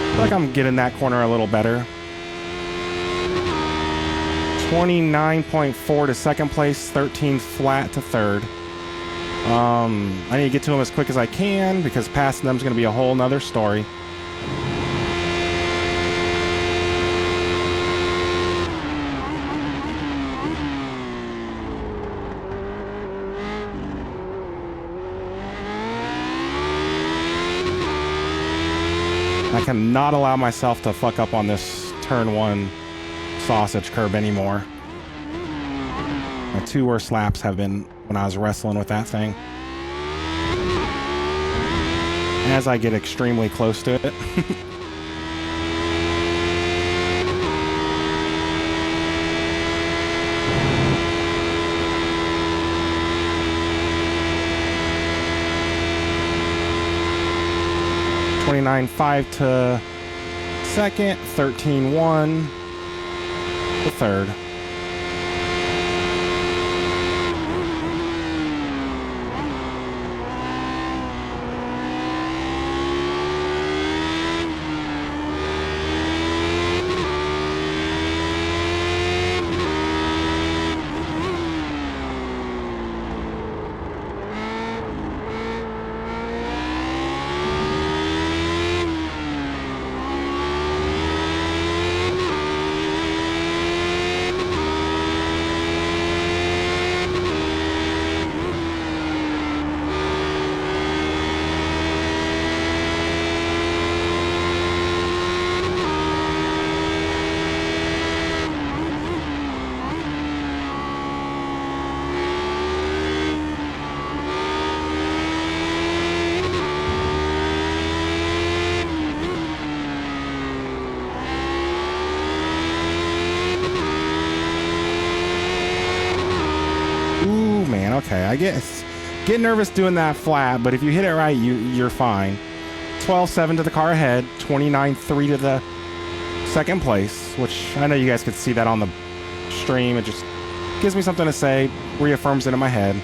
I feel like I'm getting that corner a little better. 29.4 to second place, 13 flat to third. I need to get to him as quick as I can because passing them is going to be a whole nother story. I cannot allow myself to fuck up on this turn one sausage curb anymore. My two worst laps have been when I was wrestling with that thing. As I get extremely close to it. .29.5 to second, 13.1 to third. man. Okay, I get nervous doing that flat, but if you hit it right, you're fine. 12.7 to the car ahead, 29.3 to the second place, which I know you guys could see that on the stream. It just gives me something to say, reaffirms it in my head.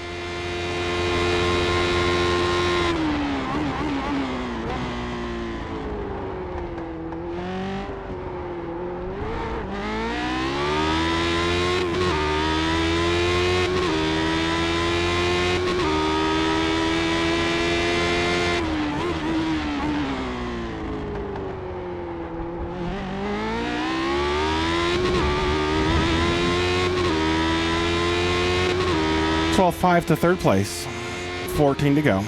.5 to third place, 14 to go.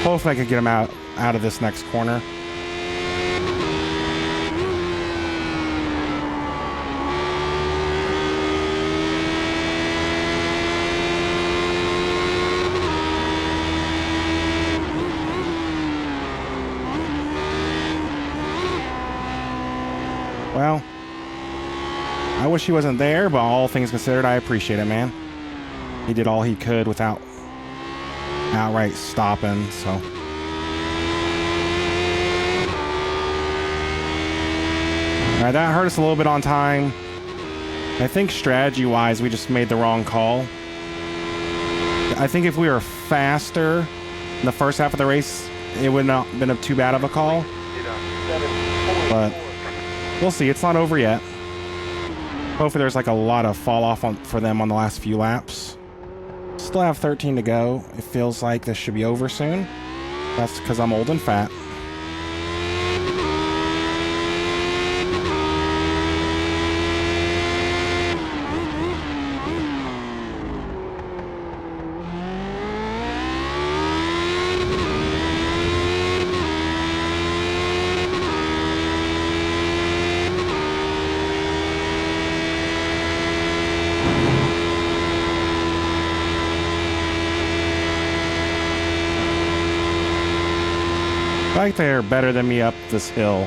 Hopefully I could get him out of this next corner. Well, I wish he wasn't there, but all things considered, I appreciate it, man. He did all he could without outright stopping, so. Alright, that hurt us a little bit on time. I think strategy-wise, we just made the wrong call. I think if we were faster in the first half of the race, it would not have been too bad of a call. But we'll see. It's not over yet. Hopefully there's like a lot of fall off for them on the last few laps. Still have 13 to go. It feels like this should be over soon. That's because I'm old and fat. I think they're better than me up this hill,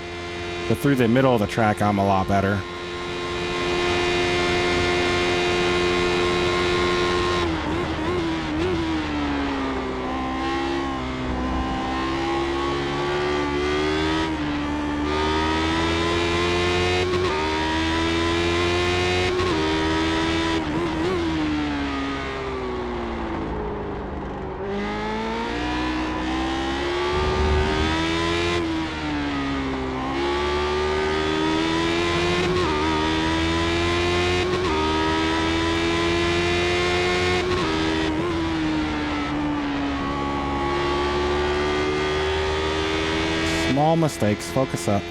but through the middle of the track, I'm a lot better. Small mistakes. Focus up.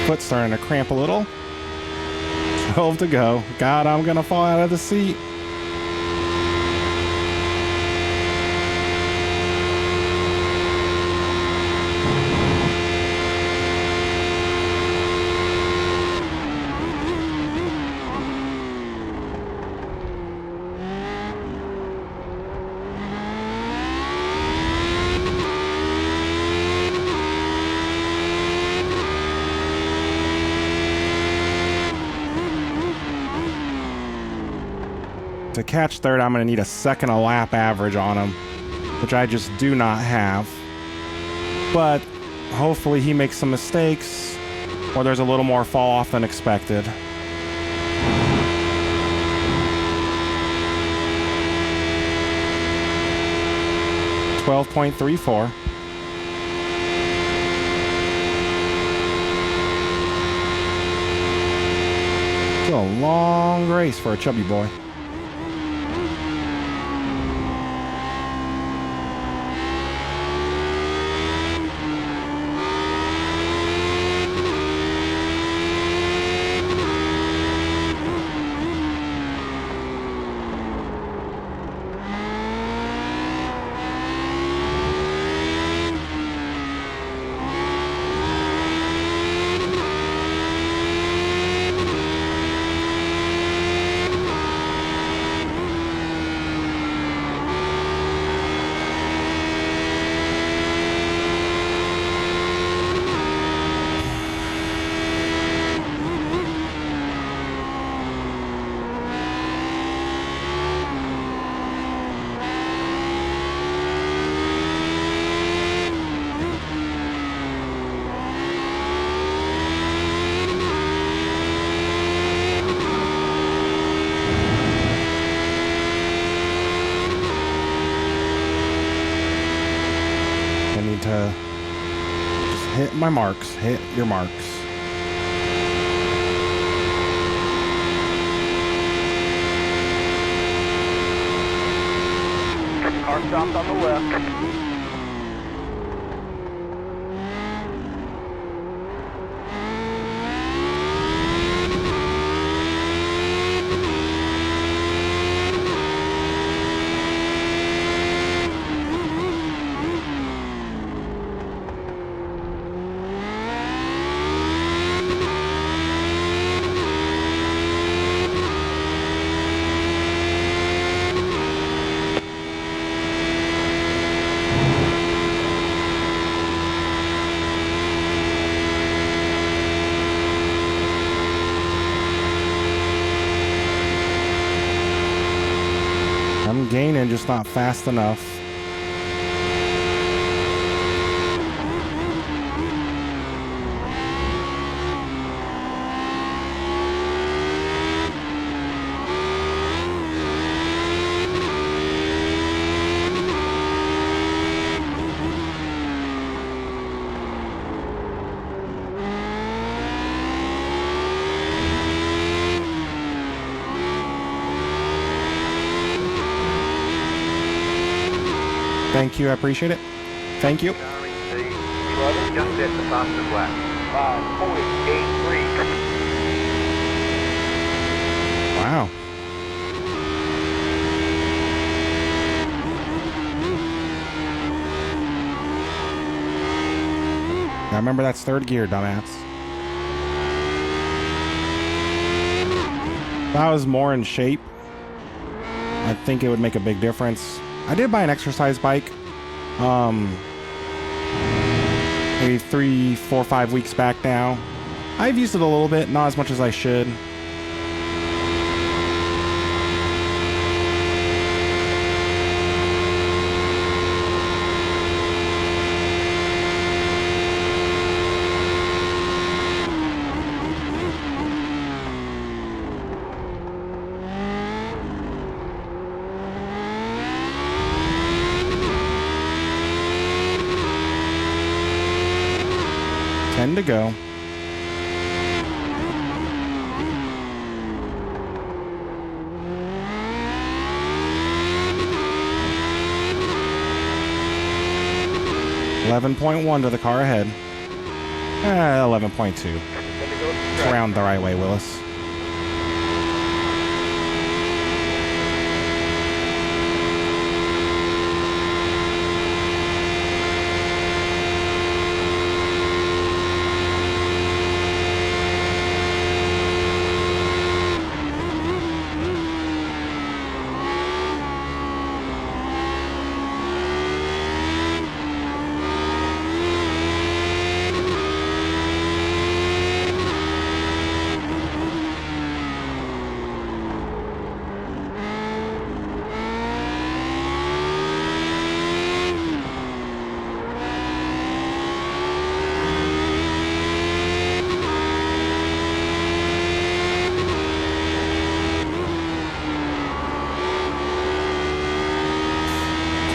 Foot's starting to cramp a little. 12 to go. God, I'm gonna fall out of the seat. To catch third, I'm going to need a second a lap average on him, which I just do not have. But Hopefully he makes some mistakes, or there's a little more fall off than expected. .34. It's a long race for a chubby boy. To just hit my marks. Hit your marks. Car stopped on the left. I'm gaining, just not fast enough. Thank you, I appreciate it. Thank you. Carring C, 11, just hit the fastest lap. 5.83. Wow. Now remember, that's third gear, dumbass. If I was more in shape, I think it would make a big difference. I did buy an exercise bike, maybe 3, 4, 5 weeks back now. I've used it a little bit, not as much as I should. To go. .1 to the car ahead. 11.2. Around the right way, Willis.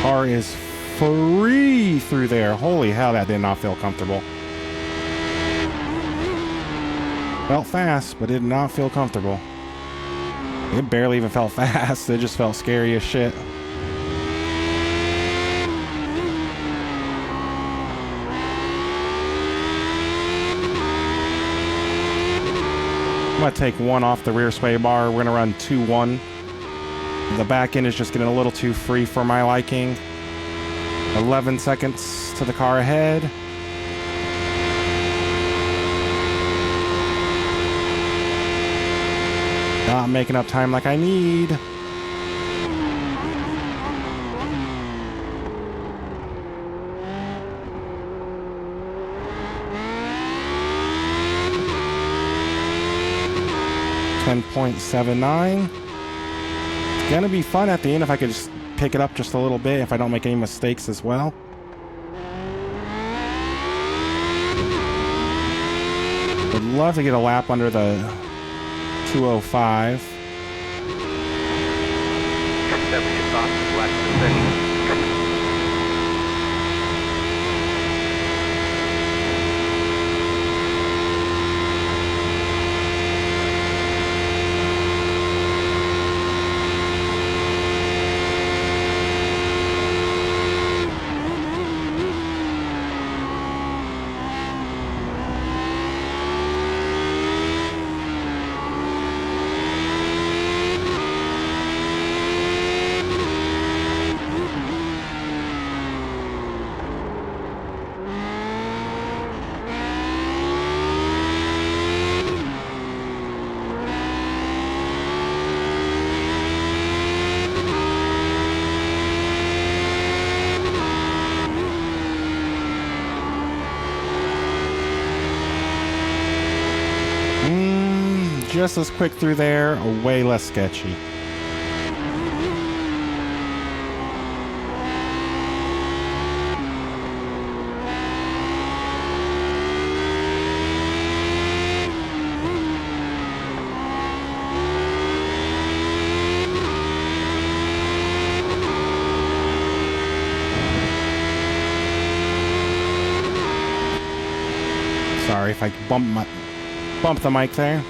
Car is free through there. Holy hell, that did not feel comfortable. Felt fast, but did not feel comfortable. It barely even felt fast. It just felt scary as shit. I'm going to take one off the rear sway bar. We're going to run 2-1. The back end is just getting a little too free for my liking. 11 seconds to the car ahead. Not making up time like I need. .79. It's gonna be fun at the end if I could just pick it up just a little bit, if I don't make any mistakes as well. Would love to get a lap under the 205. 70 fastest lap of the session. Just as quick through there, way less sketchy. Sorry if I bump the mic there.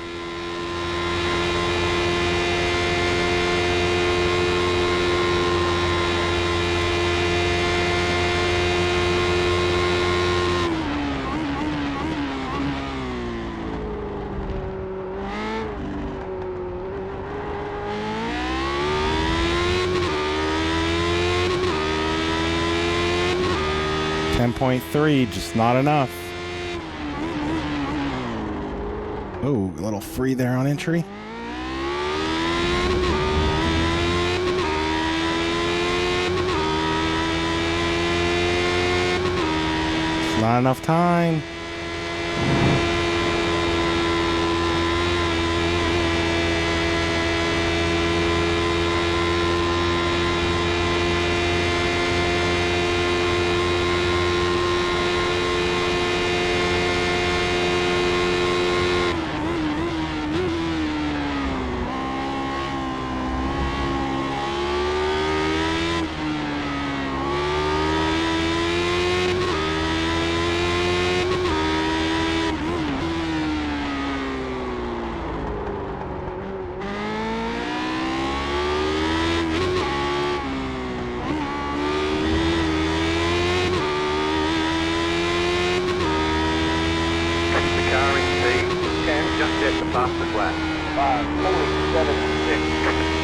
.3, just not enough. Oh, a little free there on entry. It's not enough time. Just hit the fastest lap. 5:47.6.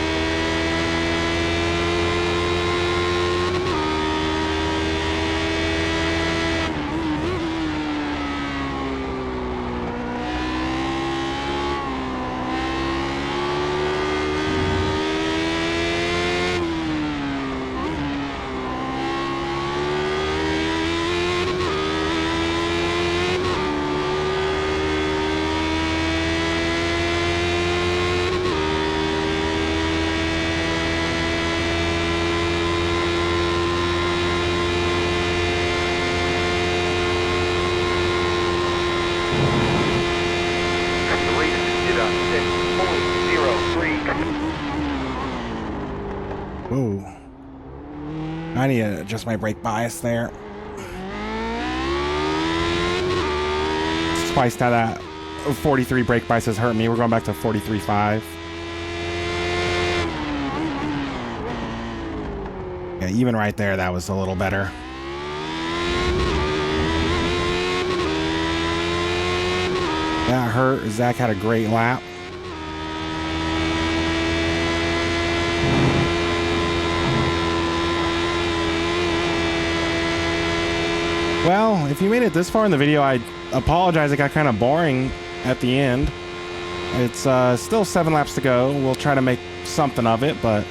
I need to adjust my brake bias there. Twice now that 43 brake bias has hurt me. We're going back to 43.5. Yeah, even right there, that was a little better. That hurt. Zach had a great lap. Well, if you made it this far in the video, I apologize. It got kind of boring at the end. It's still 7 laps to go. We'll try to make something of it, but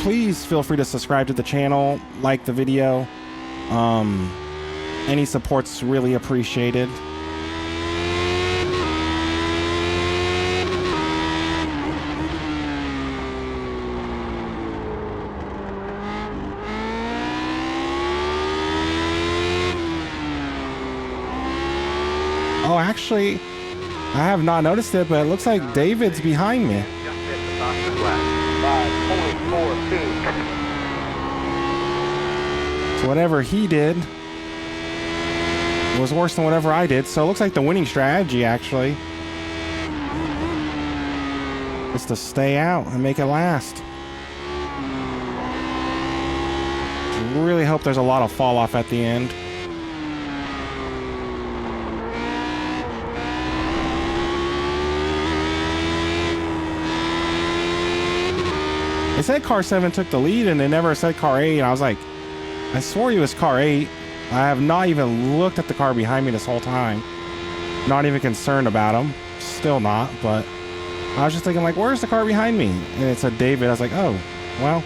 please feel free to subscribe to the channel, like the video. Any support's really appreciated. Oh, actually, I have not noticed it, but it looks like David's behind me. Just hit the fastest lap. 5.42. So whatever he did was worse than whatever I did. So it looks like the winning strategy, actually, is to stay out and make it last. Really hope there's a lot of fall off at the end. They said car 7 took the lead and they never said car 8. And I was like, I swore he was car 8. I have not even looked at the car behind me this whole time. Not even concerned about him. Still not, but I was just thinking, like, where's the car behind me? And it said David. I was like, oh, well.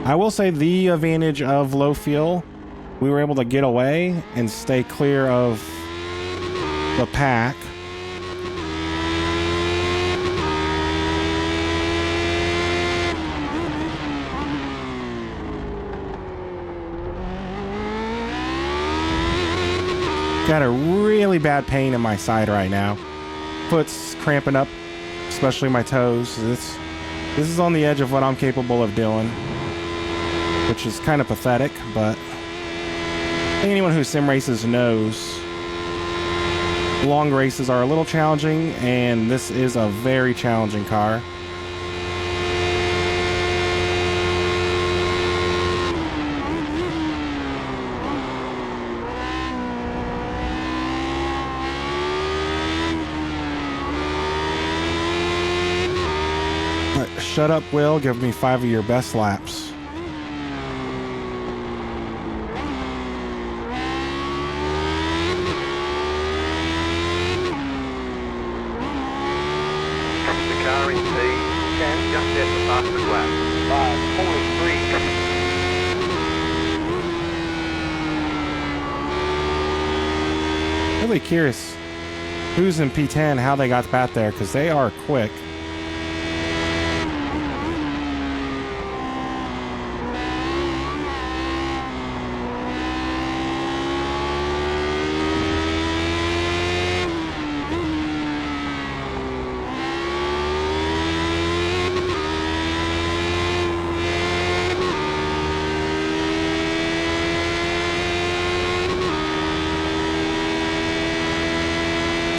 I will say the advantage of low fuel, we were able to get away and stay clear of the pack. Got a really bad pain in my side right now. Foot's cramping up, especially my toes. This is on the edge of what I'm capable of doing, which is kind of pathetic, but I think anyone who sim races knows long races are a little challenging, and this is a very challenging car. Shut up, Will. Give me 5 of your best laps. The car in P10 just hit the fastest lap. 5.43. Really curious who's in P10, how they got back there, because they are quick.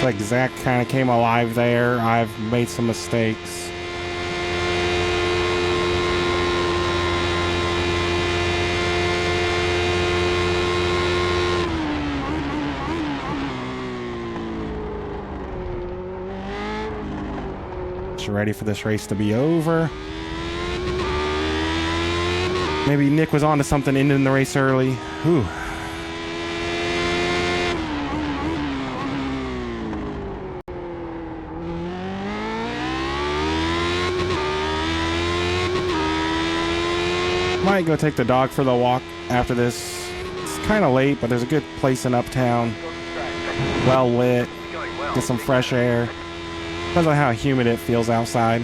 Like Zach kind of came alive there. I've made some mistakes. Just ready for this race to be over. Maybe Nick was onto something ending the race early. Whew. Might go take the dog for the walk after this. It's kind of late, but there's a good place in Uptown. Well lit. Get some fresh air. Depends on how humid it feels outside.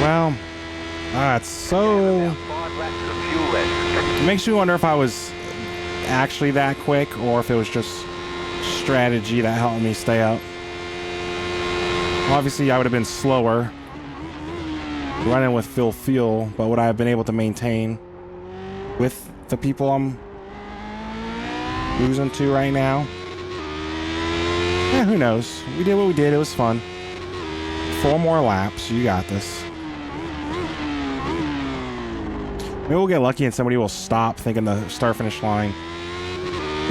Well, it's so... 5 laps of fuel left. It makes me wonder if I was actually that quick or if it was just strategy that helped me stay up. Obviously, I would have been slower running with full fuel, but would I have been able to maintain with the people I'm losing to right now? Who knows? We did what we did. It was fun. 4 more laps. You got this. Maybe we'll get lucky and somebody will stop thinking the start-finish line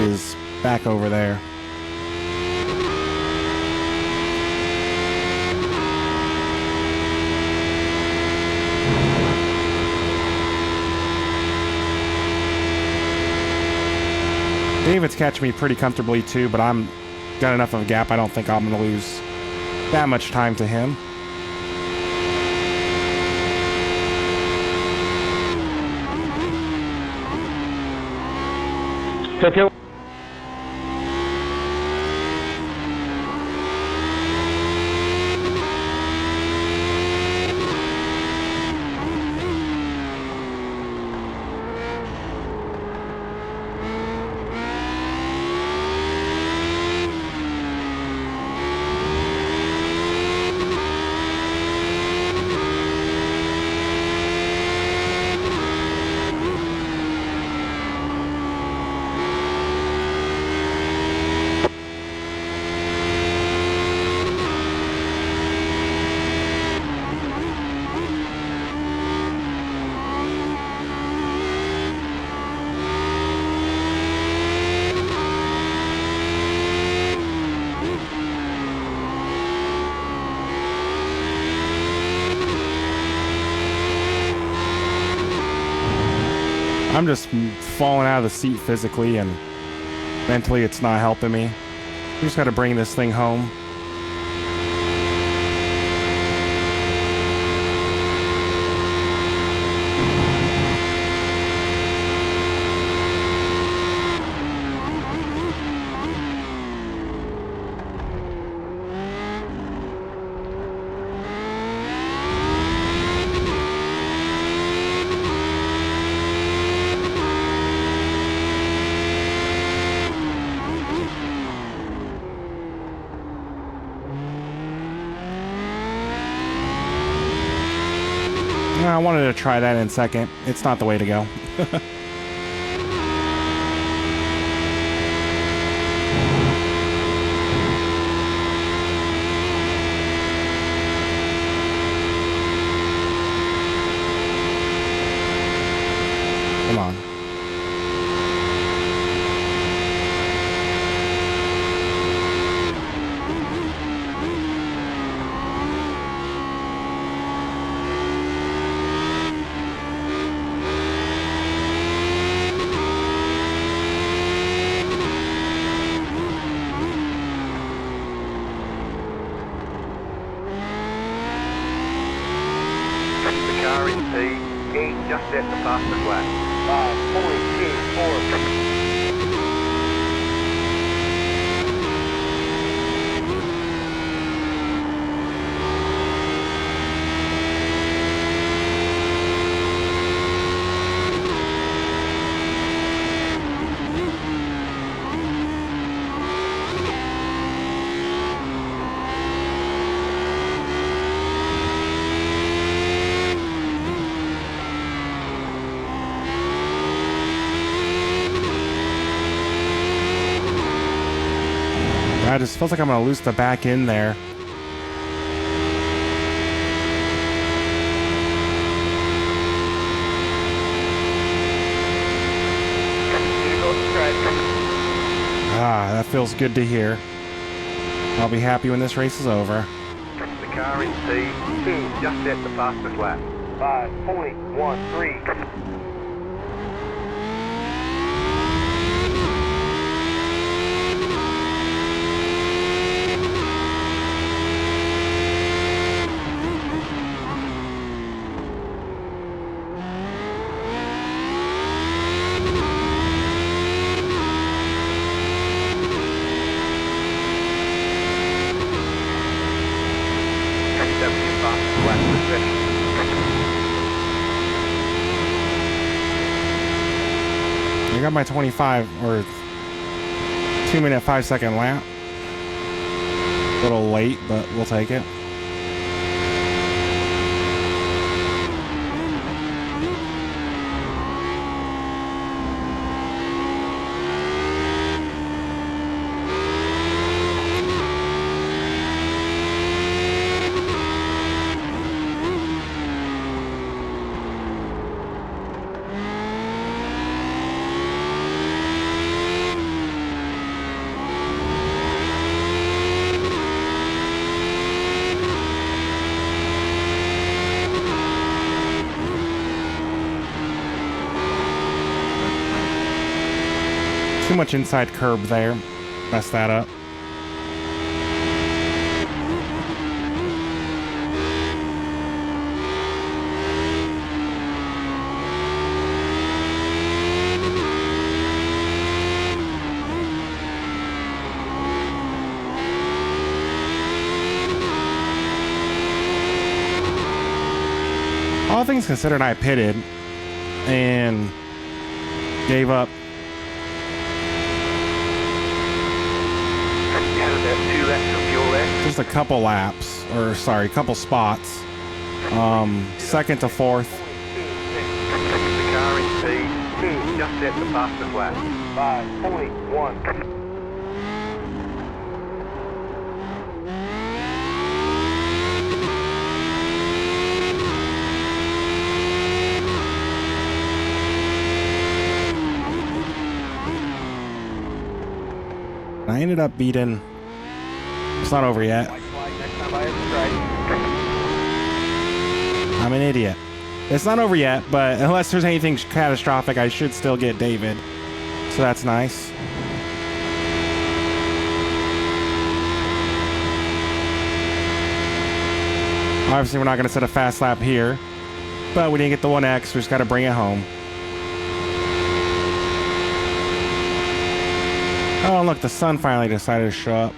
is back over there. David's catching me pretty comfortably too, but I'm got enough of a gap. I don't think I'm going to lose that much time to him. Okay. I'm just falling out of the seat physically, and mentally it's not helping me. We just got to bring this thing home. I wanted to try that in second. It's not the way to go. Come on. Car in P, he just set the fastest lap. 5.24. I just feels like I'm gonna lose the back end there. Ah, that feels good to hear. I'll be happy when this race is over. The car in P, he just set the fastest lap. 5.13. got my 25 or 2-minute 5-second lap. A little late, but we'll take it. Too much inside curb there. Messed that up. All things considered, I pitted and gave up just a couple laps, or sorry, couple spots. Second to fourth. The car in P2 just set the fastest lap. 5.1. I ended up beating. It's not over yet. I'm an idiot. It's not over yet, but unless there's anything catastrophic, I should still get David. So that's nice. Obviously, we're not going to set a fast lap here, but we didn't get the 1X. We just got to bring it home. Oh, look, the sun finally decided to show up.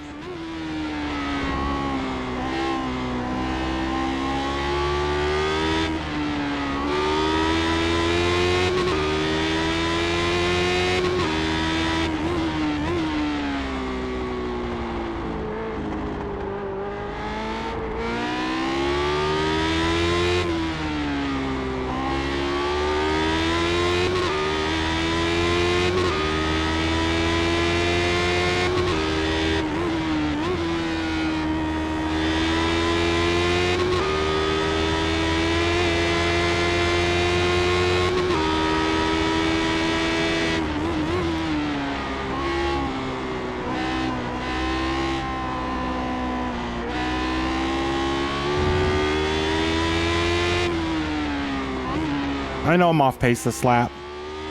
I know I'm off pace this lap.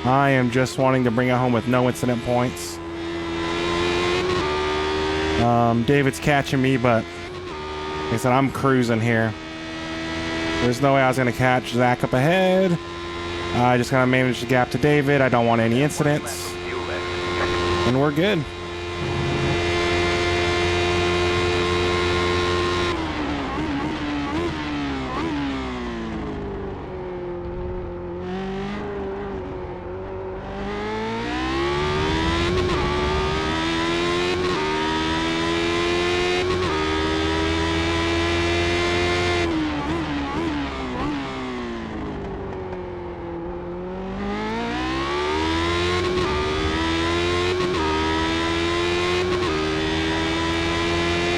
I am just wanting to bring it home with no incident points. David's catching me, but like I said, I'm cruising here. There's no way I was going to catch Zach up ahead. I just got to manage the gap to David. I don't want any incidents. And we're good.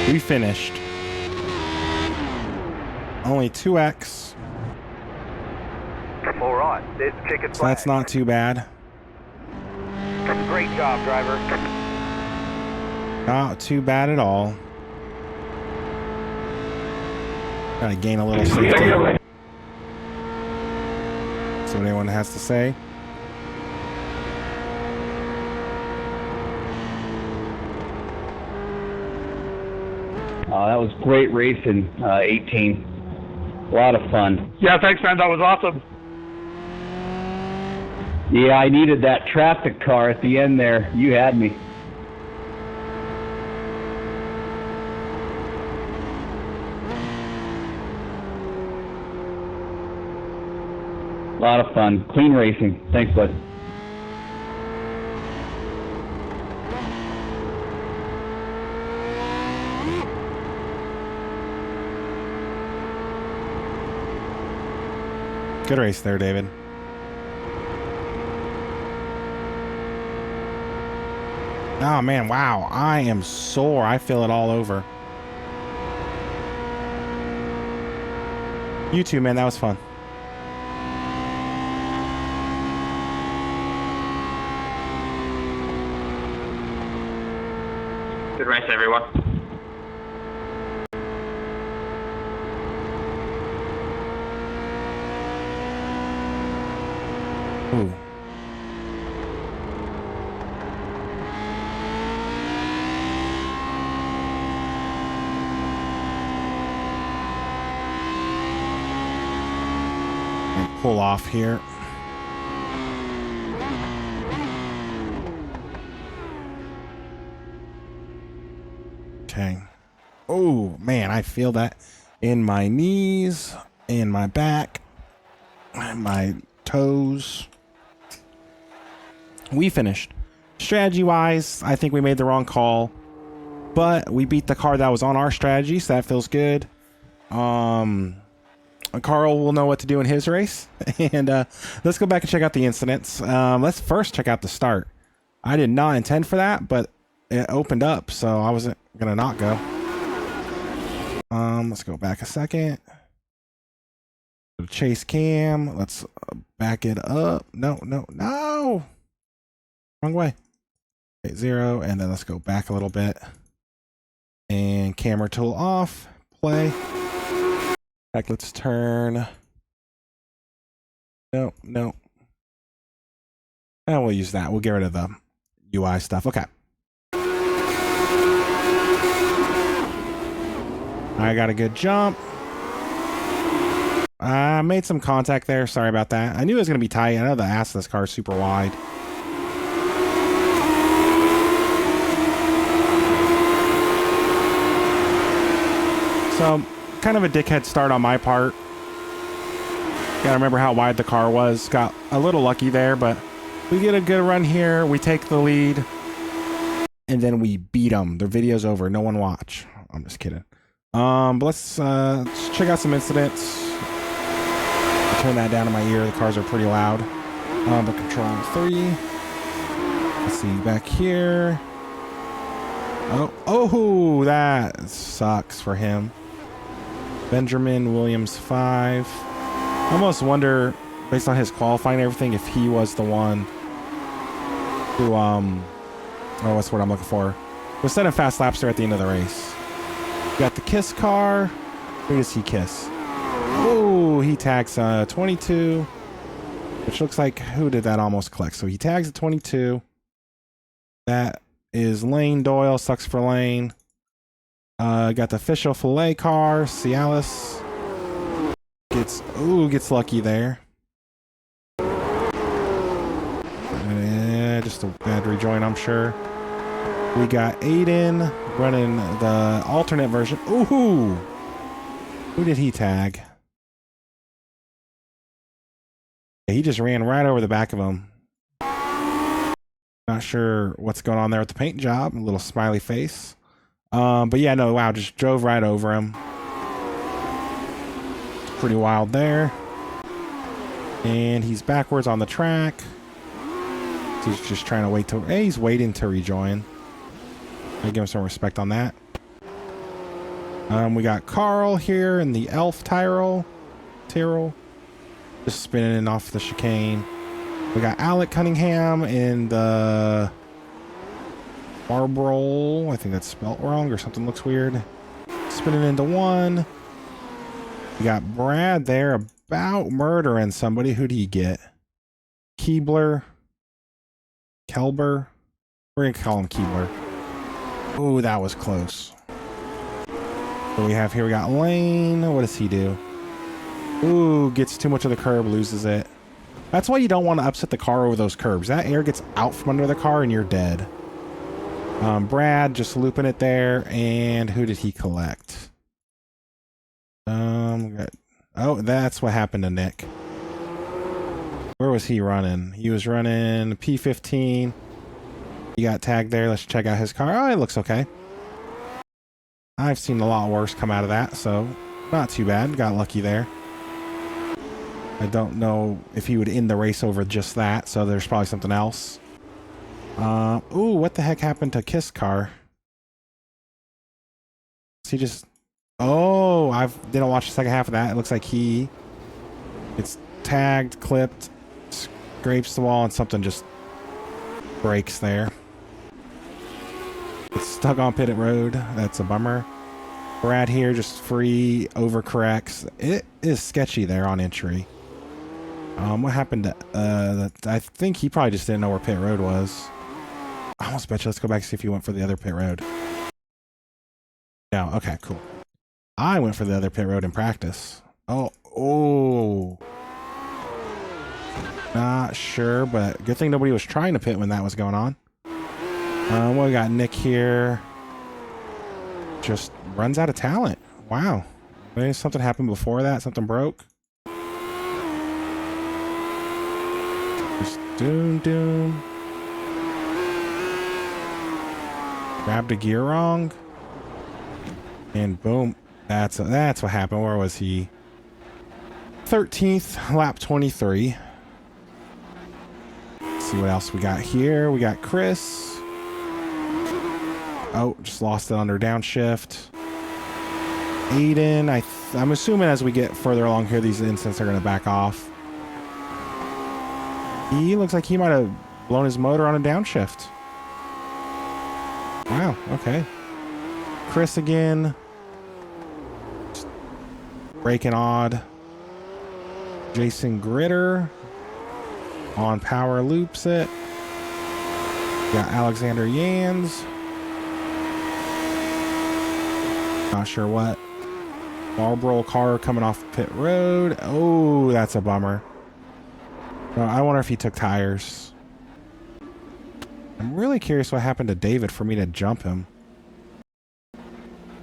We finished. Only 2x. All right, there's the checkered So flag. that's not too bad. Great job, driver. Not too bad at all. Gotta gain a little safety. That's what anyone has to say. That was great racing, 18. A lot of fun. Yeah, thanks, man. That was awesome. Yeah, I needed that traffic car at the end there. You had me. A lot of fun. Clean racing. Thanks, bud. Good race there, David. Oh, man. Wow. I am sore. I feel it all over. You too, man. That was fun. Good race, everyone. Ooh. And pull off here. Okay. Oh, man, I feel that in my knees, in my back, my toes. We finished. Strategy-wise, I think we made the wrong call, but we beat the car that was on our strategy, so that feels good. Carl will know what to do in his race, and let's go back and check out the incidents. Let's first check out the start. I did not intend for that, but it opened up, so I wasn't gonna not go. Let's go back a second. Chase cam. Let's back it up. No. Wrong way. Okay, 0, and then let's go back a little bit. And camera tool off. Play. Back. Let's turn. No. And we'll use that. We'll get rid of the UI stuff. Okay. I got a good jump. I made some contact there. Sorry about that. I knew it was going to be tight. I know the ass of this car is super wide. So, kind of a dickhead start on my part. Gotta remember how wide the car was. Got a little lucky there, but we get a good run here. We take the lead. And then we beat them. Their video's over. No one watch. I'm just kidding. But let's check out some incidents. I'll turn that down in my ear. The cars are pretty loud. But control 3. Let's see back here. Oh, that sucks for him. Benjamin Williams 5. I almost wonder, based on his qualifying and everything, if he was the one who what's the word I'm looking for? Was setting fast laps there at the end of the race. Got the kiss car. Who does he kiss? Oh, he tags 22. Which looks like, who did that almost collect? So he tags at 22. That is Lane Doyle. Sucks for Lane. Got the official filet car. Cialis. Gets lucky there. Just a bad rejoin, I'm sure. We got Aiden running the alternate version. Ooh! Who did he tag? Yeah, he just ran right over the back of him. Not sure what's going on there with the paint job. A little smiley face. But yeah, no, wow, just drove right over him. Pretty wild there. And he's backwards on the track. He's just trying to wait till... Hey, he's waiting to rejoin. I give him some respect on that. We got Carl here in the Elf Tyrrell. Just spinning off the chicane. We got Alec Cunningham in the Marlboro. I think that's spelt wrong or something looks weird. Spinning into 1. We got Brad there about murdering somebody. Who do you get? Kelber. We're going to call him Keebler. Oh, that was close. What we have here, we got Lane. What does he do? Ooh, gets too much of the curb, loses it. That's why you don't want to upset the car over those curbs. That air gets out from under the car and you're dead. Brad just looping it there. And who did he collect? Oh, that's what happened to Nick. Where was he running? He was running P15. He got tagged there. Let's check out his car. Oh, it looks okay. I've seen a lot worse come out of that, so not too bad. Got lucky there. I don't know if he would end the race over just that, so there's probably something else. Ooh, what the heck happened to Kiss car? He just... Oh, I didn't watch the second half of that. It looks like it's tagged, clipped, scrapes the wall, and something just breaks there. It's stuck on pitted road. That's a bummer. Brad here just free overcorrects. It is sketchy there on entry. What happened to I think he probably just didn't know where pit road was. I almost bet you. Let's go back and see if he went for the other pit road. No, okay, cool. I went for the other pit road in practice. Oh. Not sure, but good thing nobody was trying to pit when that was going on. Well, we got Nick here. Just runs out of talent. Wow. Maybe something happened before that. Something broke. Just doom. Grabbed a gear wrong. And boom. That's what happened. Where was he? 13th, lap 23. Let's see what else we got here. We got Chris. Oh, just lost it under downshift. Aiden, I'm assuming as we get further along here, these incidents are going to back off. He looks like he might have blown his motor on a downshift. Wow, okay. Chris again. Just braking odd. Jason Gritter on power loops it. Got Alexander Yans. Not sure what. Marlboro car coming off pit road. Oh, that's a bummer. I wonder if he took tires. I'm really curious what happened to David for me to jump him.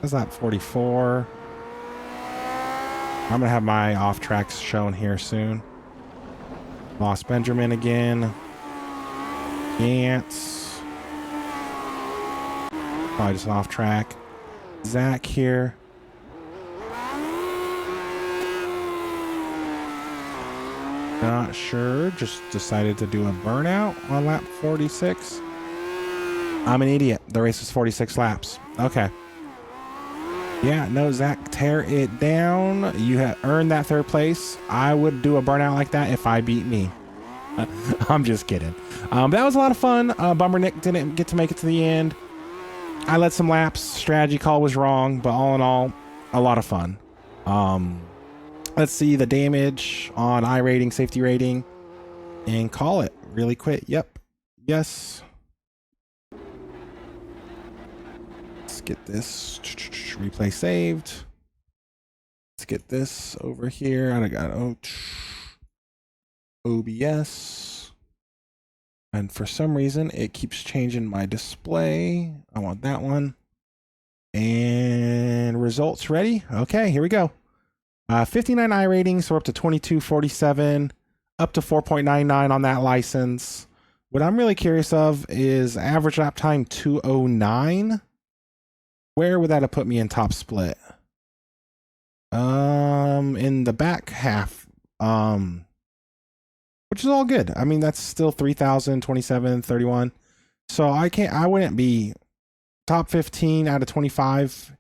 That's lap 44. I'm going to have my off tracks shown here soon. Lost Benjamin again. Gantz. Probably just an off track. Zach here. Not sure. Just decided to do a burnout on lap 46. I'm an idiot. The race was 46 laps. Okay. Yeah, no, Zach, tear it down. You have earned that third place. I would do a burnout like that if I beat me. I'm just kidding. That was a lot of fun. Bummer Nick didn't get to make it to the end. I led some laps. Strategy call was wrong, but all in all, a lot of fun. Let's see the damage on I rating, safety rating, and call it really quick. Yep. Yes. Let's get this replay saved. Let's get this over here. I got OBS. And for some reason, it keeps changing my display. I want that one. And results ready. Okay, here we go. 59 I ratings, so we're up to 2247, up to 4.99 on that license. What I'm really curious of is average lap time 209. Where would that have put me in top split? In the back half, which is all good. I mean, that's still 3,000, 27, 31. So I wouldn't be top 15 out of 25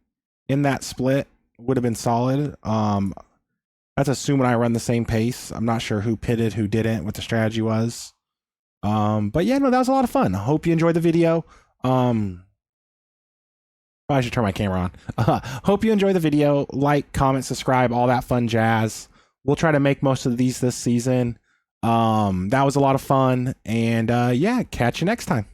in that split. Would have been solid. That's assuming I run the same pace. I'm not sure who pitted, who didn't, what the strategy was. But yeah, no, that was a lot of fun. Hope you enjoyed the video. I should turn my camera on. Hope you enjoyed the video. Like, comment, subscribe, all that fun jazz. We'll try to make most of these this season. That was a lot of fun. And yeah, catch you next time.